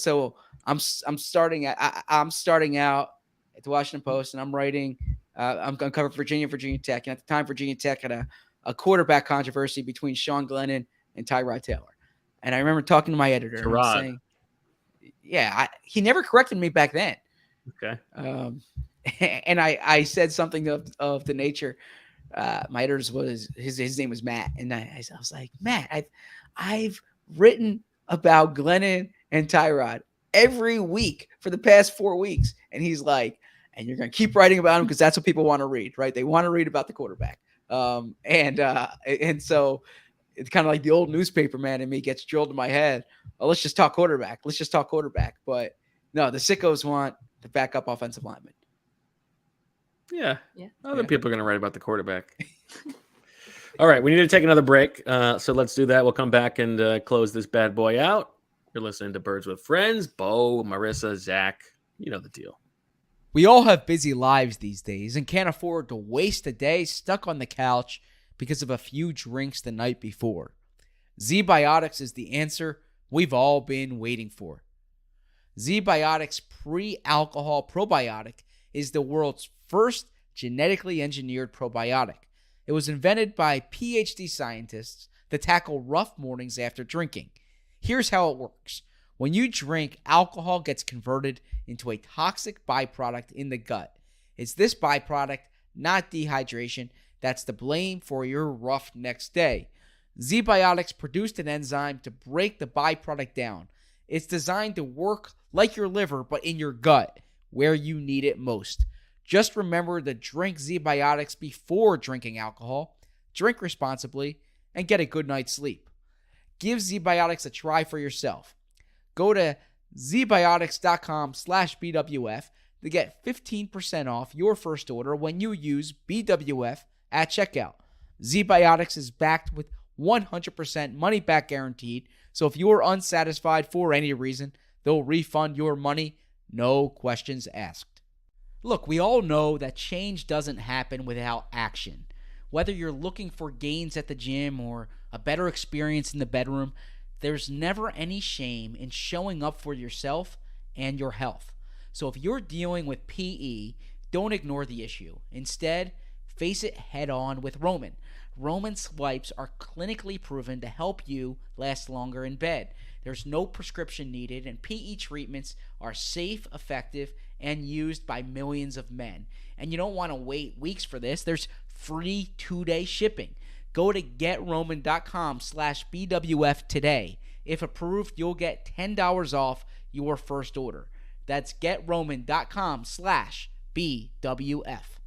starting out at the Washington Post, and I'm writing. I'm going to cover Virginia Tech, and at the time, Virginia Tech had a quarterback controversy between Sean Glennon and Tyrod Taylor. And I remember talking to my editor and saying, he never corrected me back then. Okay. And I said something of the nature. My editor's his name was Matt, and I was like, Matt, I've written about Glennon and Tyrod every week for the past 4 weeks, and he's like, and you're going to keep writing about him because that's what people want to read, right? They want to read about the quarterback. And so it's kind of like the old newspaper man in me gets drilled in my head. Oh, let's just talk quarterback. But no, the sickos want the backup offensive lineman. Yeah. Other people are going to write about the quarterback. All right. We need to take another break. So let's do that. We'll come back and close this bad boy out. You're listening to Birds with Friends. Bo, Marissa, Zach, you know the deal. We all have busy lives these days and can't afford to waste a day stuck on the couch because of a few drinks the night before. Z-Biotics is the answer we've all been waiting for. Z-Biotics pre-alcohol probiotic is the world's first genetically engineered probiotic. It was invented by PhD scientists to tackle rough mornings after drinking. Here's how it works. When you drink, alcohol gets converted into a toxic byproduct in the gut. It's this byproduct, not dehydration, that's to blame for your rough next day. Z-Biotics produced an enzyme to break the byproduct down. It's designed to work like your liver, but in your gut, where you need it most. Just remember to drink Z-Biotics before drinking alcohol, drink responsibly, and get a good night's sleep. Give Z-Biotics a try for yourself. Go to zbiotics.com/BWF to get 15% off your first order when you use BWF at checkout. Z-Biotics is backed with 100% money back guaranteed, so if you're unsatisfied for any reason, they'll refund your money, no questions asked. Look, we all know that change doesn't happen without action. Whether you're looking for gains at the gym or a better experience in the bedroom, there's never any shame in showing up for yourself and your health. So if you're dealing with PE, don't ignore the issue. Instead, face it head on with Roman. Roman's wipes are clinically proven to help you last longer in bed. There's no prescription needed, and PE treatments are safe, effective, and used by millions of men. And you don't want to wait weeks for this. There's free 2-day shipping. Go to getroman.com/BWF today. If approved, you'll get $10 off your first order. That's getroman.com/BWF.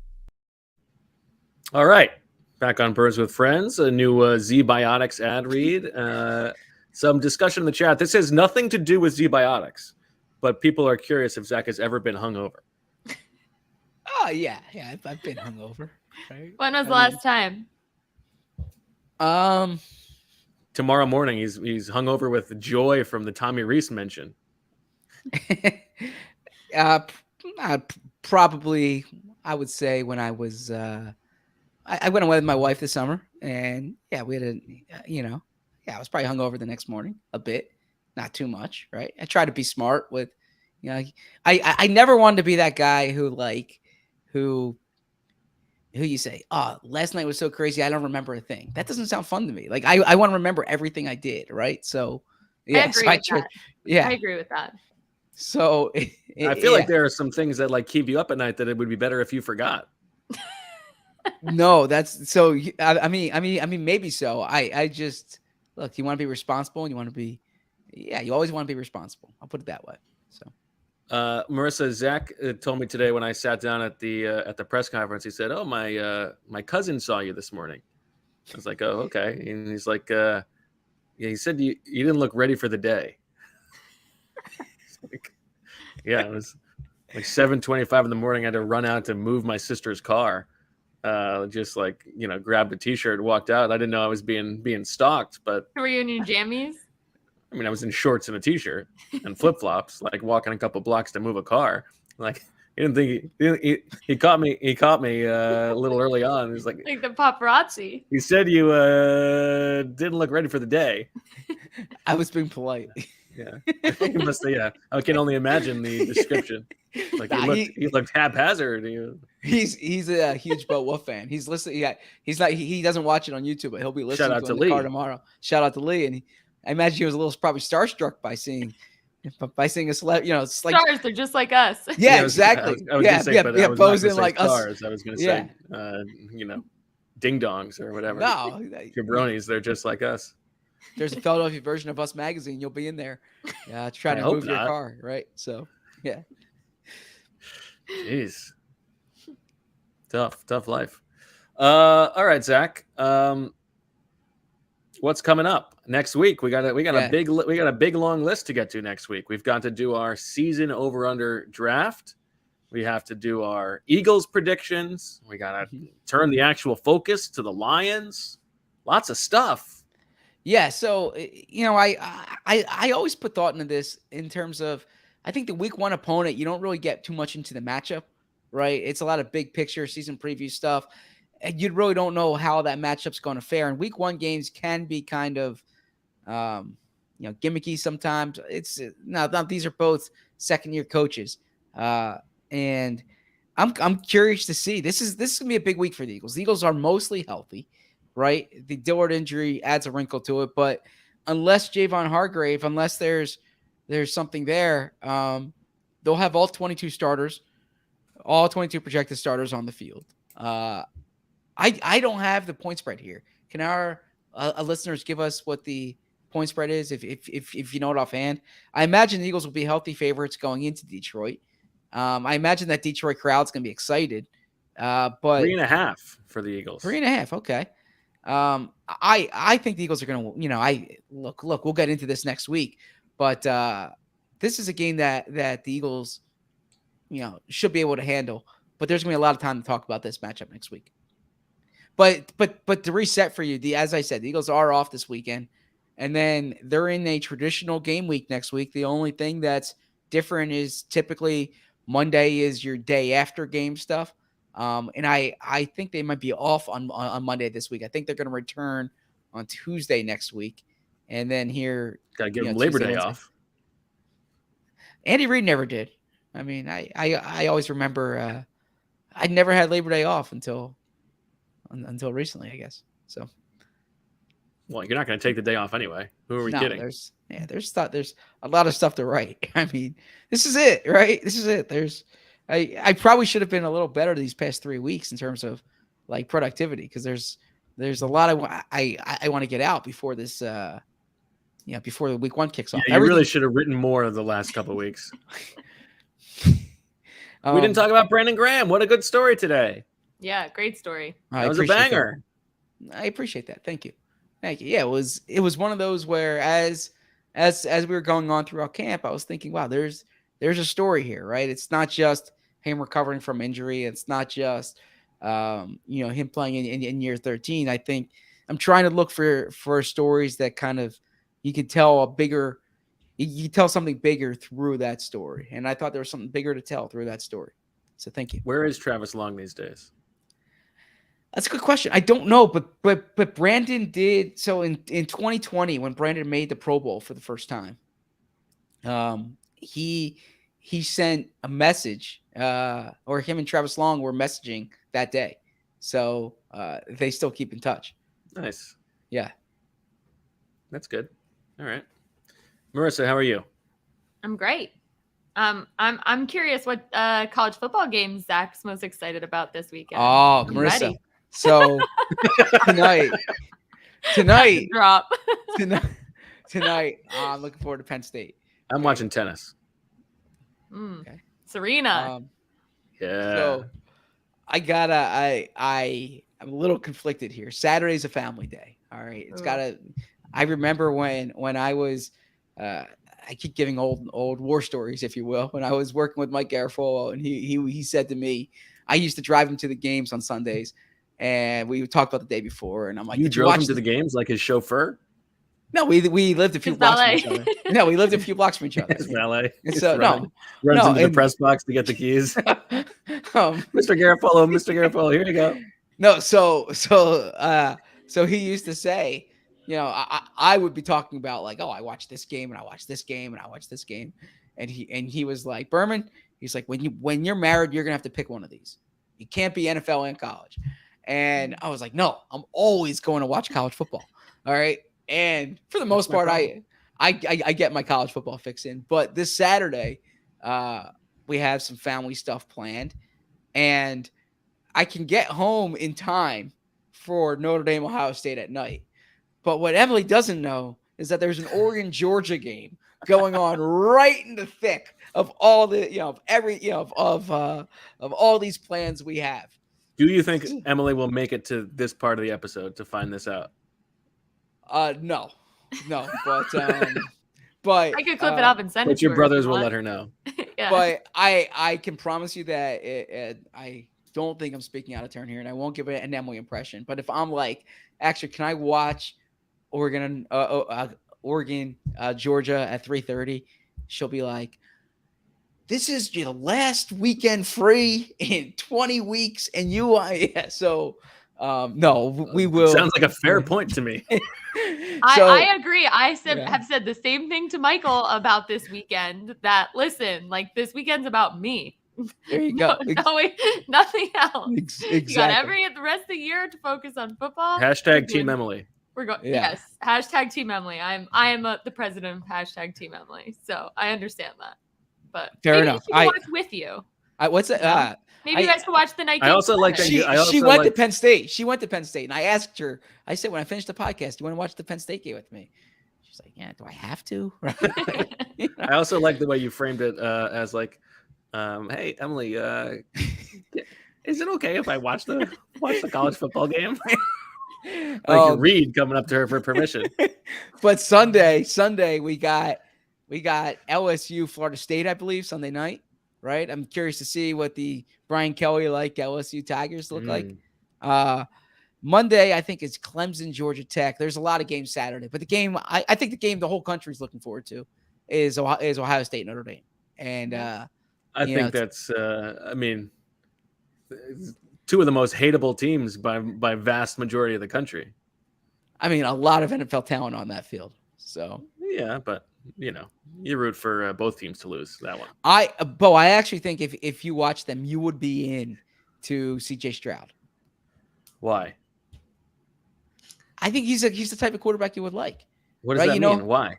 All right. Back on Birds with Friends, a new Z-Biotics ad read. Some discussion in the chat. This has nothing to do with Z-Biotics, but people are curious if Zach has ever been hungover. Oh, yeah. I've been hungover. Right? When was the last time? Tomorrow morning, he's hungover with joy from the Tommy Reese mention. Probably, I would say when I was I went away with my wife this summer, and we had I was probably hungover the next morning a bit, not too much, right? I try to be smart with, I never wanted to be that guy who you say, oh, last night was so crazy, I don't remember a thing. That doesn't sound fun to me. Like I want to remember everything I did, right? So I agree with that. Yeah, I agree with that. So I feel like there are some things that like keep you up at night that it would be better if you forgot. No, that's so. I mean, maybe so. I just look. You want to be responsible, and you want to be, you always want to be responsible. I'll put it that way. So, Marissa, Zach told me today when I sat down at the press conference. He said, "Oh, my cousin saw you this morning." I was like, "Oh, okay." And he's like, "Yeah." He said you didn't look ready for the day. It was like 7:25 in the morning. I had to run out to move my sister's car. Just like, grabbed a t-shirt and walked out. I didn't know I was being stalked, but were you in your jammies? I mean, I was in shorts and a t-shirt and flip-flops, like walking a couple blocks to move a car. Like, he didn't think he caught me. He caught me a little early on. He's like the paparazzi. He said you didn't look ready for the day. I was being polite. Yeah, he must have, yeah. I can only imagine the description. Like he looked haphazard. He's a huge Wulf fan. He's listening. Yeah, he doesn't watch it on YouTube, but he'll be listening to the car tomorrow. Shout out to Lee, and I imagine he was a little probably starstruck by seeing a celebrity. It's like stars. They're just like us. Yeah, exactly. I was gonna say, but I was posing like stars. us. I was gonna say, ding dongs or whatever. No, jabronis. They're just like us. There's a Philadelphia version of Us magazine. You'll be in there, trying to move your car, right? So, yeah. Jeez, tough life. All right, Zach. What's coming up next week? We got a big long list to get to next week. We've got to do our season over/under draft. We have to do our Eagles predictions. We got to turn the actual focus to the Lions. Lots of stuff. Yeah, so I always put thought into this in terms of, I think the week one opponent, you don't really get too much into the matchup, right? It's a lot of big picture season preview stuff, and you really don't know how that matchup's going to fare. And week one games can be kind of, gimmicky sometimes. It's now these are both second year coaches, and I'm curious to see. This is gonna be a big week for the Eagles. The Eagles are mostly healthy. Right, the Dillard injury adds a wrinkle to it, but unless Javon Hargrave, unless there's something there, they'll have all 22 starters, all 22 projected starters on the field. I don't have the point spread here. Can our listeners give us what the point spread is, if you know it offhand? I imagine the Eagles will be healthy favorites going into Detroit. I imagine that Detroit crowd's going to be excited, but 3.5 for the Eagles. 3.5, okay. I think the Eagles are going to, look, we'll get into this next week, but this is a game that the Eagles, should be able to handle, but there's going to be a lot of time to talk about this matchup next week. But to reset for you, as I said, the Eagles are off this weekend, and then they're in a traditional game week next week. The only thing that's different is typically Monday is your day after game stuff. And I think they might be off on Monday this week. I think they're going to return on Tuesday next week. And then here, gotta give them Labor Day off. Andy Reid never did. I mean, I always remember I never had Labor Day off until recently, I guess. So, well, you're not going to take the day off anyway. Who are we kidding? There's a lot of stuff to write. I mean, this is it, right? This is it. I probably should have been a little better these past 3 weeks in terms of like productivity, because there's a lot I want to get out before this before the week one kicks off. Yeah, you really should have written more of the last couple of weeks. We didn't talk about Brandon Graham. What a good story today. Yeah, great story. That was a banger. I appreciate that. Thank you. Yeah, it was one of those where as we were going on throughout camp, I was thinking, wow, there's a story here, right? It's not just him recovering from injury. It's not just him playing in year 13. I think I'm trying to look for stories that kind of you can tell you tell something bigger through that story. And I thought there was something bigger to tell through that story. So thank you. Where is Travis Long these days? That's a good question. I don't know, but Brandon did. So in 2020, when Brandon made the Pro Bowl for the first time, he sent a message, or him and Travis Long were messaging that day. So they still keep in touch. Nice. Yeah. That's good. All right. Marissa, how are you? I'm great. I'm curious what college football games Zach's most excited about this weekend. Oh, I'm Marissa. ready. So tonight, Drop. tonight, I'm looking forward to Penn State. I'm watching tennis. Okay. Serena. Yeah. So I'm a little conflicted here. Saturday's a family day. All right. It's I remember when I was, I keep giving old war stories, if you will. When I was working with Mike Garofalo, and he said to me, I used to drive him to the games on Sundays, and we would talk about the day before. And I'm like, you drove him to the games like his chauffeur? No, we lived a few blocks from each other. No, we lived a few blocks from each other. His valet. So runs into the press box to get the keys. Mr. Garofalo, here you go. No, so he used to say, I would be talking about like, oh, I watched this game and I watched this game and I watched this game, and he was like, Berman, he's like, when you're married, you're gonna have to pick one of these. You can't be NFL and college. And I was like, no, I'm always going to watch college football. All right. And for the most part, I get my college football fix in. But this Saturday, we have some family stuff planned, and I can get home in time for Notre Dame, Ohio State at night. But what Emily doesn't know is that there's an Oregon, Georgia game going on right in the thick of all the, of all these plans we have. Do you think Emily will make it to this part of the episode to find this out? No, but I could clip it up and send it to her. But your brothers will let her know. Yeah. But I can promise you that I don't think I'm speaking out of turn here, and I won't give it an Emily impression. But if I'm like, actually, can I watch Oregon, Georgia at 3:30? She'll be like, this is your last weekend free in 20 weeks, and you are so. No, we will. Sounds like a fair point to me. I agree. have said the same thing to Michael about this weekend. That listen, like this weekend's about me. There you go. Nothing else. Exactly. You got the rest of the year to focus on football. Hashtag Team Emily. We're going. Yeah. Yes. Hashtag Team Emily. I am the president of hashtag Team Emily, so I understand that. But fair enough. I watch with you. What's that? Maybe you guys can watch the night game. I also like that. She went to Penn State. She went to Penn State, and I asked her. I said, when I finished the podcast, do you want to watch the Penn State game with me? She's like, yeah. Do I have to? I also like the way you framed it as like, hey, Emily, is it okay if I watch the college football game? Like Reid coming up to her for permission. But Sunday we got LSU, Florida State, I believe, Sunday night. Right. I'm curious to see what the Brian Kelly like LSU Tigers look like. Monday, I think it's Clemson, Georgia Tech. There's a lot of games Saturday, but the game, I think the game the whole country's looking forward to is Ohio State, Notre Dame. And I think that's, two of the most hateable teams by vast majority of the country. I mean, a lot of NFL talent on that field. So yeah, but you root for both teams to lose that one. I actually think if you watch them, you would be in to CJ Stroud. Why? I think he's the type of quarterback you would like. What does that mean? Why?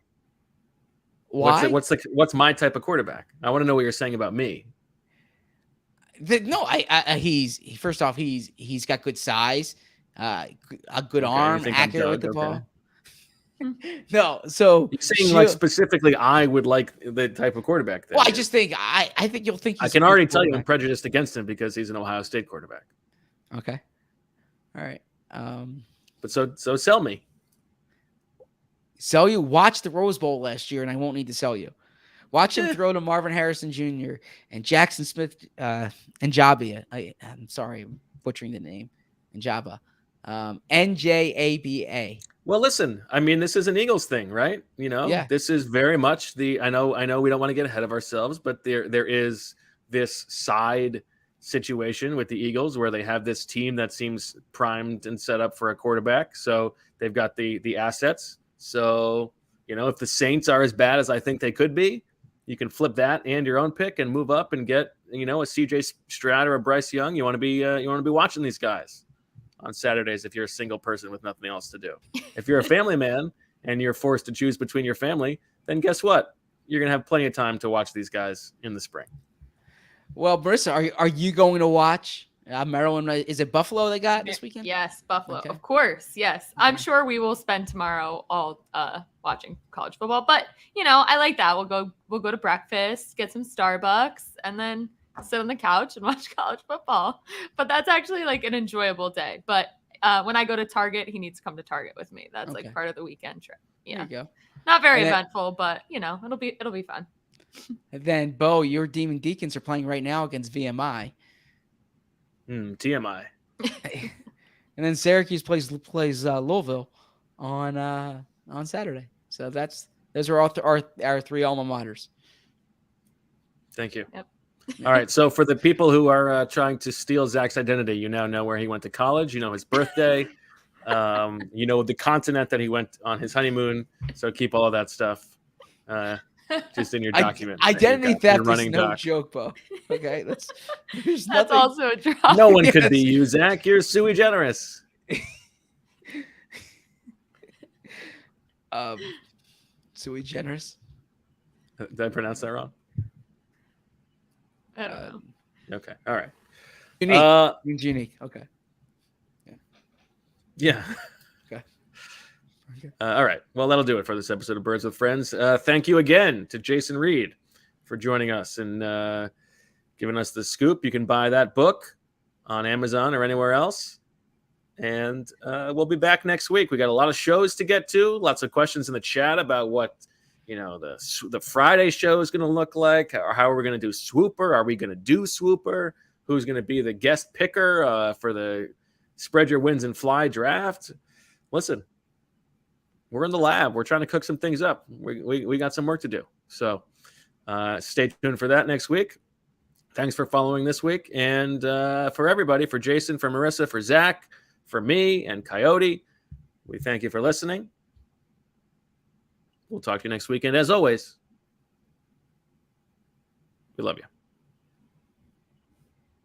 Why? What's my type of quarterback? I want to know what you're saying about me. He's first off, he's got good size, a good arm, accurate with the ball. No, so you're saying like specifically, I would like the type of quarterback. Well, I just think I think you'll think. I can already tell you I'm prejudiced against him because he's an Ohio State quarterback. Okay, all right. But so sell me. Sell you. Watch the Rose Bowl last year, and I won't need to sell you. Watch him throw to Marvin Harrison Jr. and Jackson Smith and Njaba. I'm sorry, I'm butchering the name. Njaba. Njaba. Well, listen, I mean, this is an Eagles thing, right? This is very much I know we don't want to get ahead of ourselves, but there is this side situation with the Eagles where they have this team that seems primed and set up for a quarterback. So they've got the assets. So, if the Saints are as bad as I think they could be, you can flip that and your own pick and move up and get, a CJ Stroud or a Bryce Young. You want to be watching these guys on Saturdays if you're a single person with nothing else to do. If you're a family man and you're forced to choose between your family, then guess what? You're going to have plenty of time to watch these guys in the spring. Well, Marissa, are you going to watch Maryland? Is it Buffalo they got this weekend? Yes, Buffalo. Okay. Of course, yes. I'm sure we will spend tomorrow all watching college football. But, I like that. We'll go to breakfast, get some Starbucks, and then sit on the couch and watch college football. But that's actually like an enjoyable day. But when I go to Target, he needs to come to Target with me. That's like part of the weekend trip. Yeah. There you go. Not very eventful, but it'll be fun. And then, Bo, your Demon Deacons are playing right now against VMI. TMI. And then Syracuse plays Louisville on Saturday. So those are all our three alma maters. Thank you. Yep. All right. So for the people who are trying to steal Zach's identity, you now know where he went to college. You know his birthday. The continent that he went on his honeymoon. So keep all of that stuff just in your document. Identity theft is no joke, Bo. Okay, that's also a drop. No one could be you, Zach. You're sui generis. Sui generis. Did I pronounce that wrong? I don't know. Okay. All right. Unique. Okay. Yeah. Okay. All right. Well, that'll do it for this episode of Birds with Friends. Thank you again to Jason Reid for joining us and giving us the scoop. You can buy that book on Amazon or anywhere else. And we'll be back next week. We got a lot of shows to get to. Lots of questions in the chat about what the Friday show is going to look like. How are we going to do Swooper? Are we going to do Swooper? Who's going to be the guest picker for the Spread Your Wins and Fly draft? Listen, we're in the lab. We're trying to cook some things up. We got some work to do. So stay tuned for that next week. Thanks for following this week. And for everybody, for Jason, for Marissa, for Zach, for me, and Coyote, we thank you for listening. We'll talk to you next week. And as always, we love you.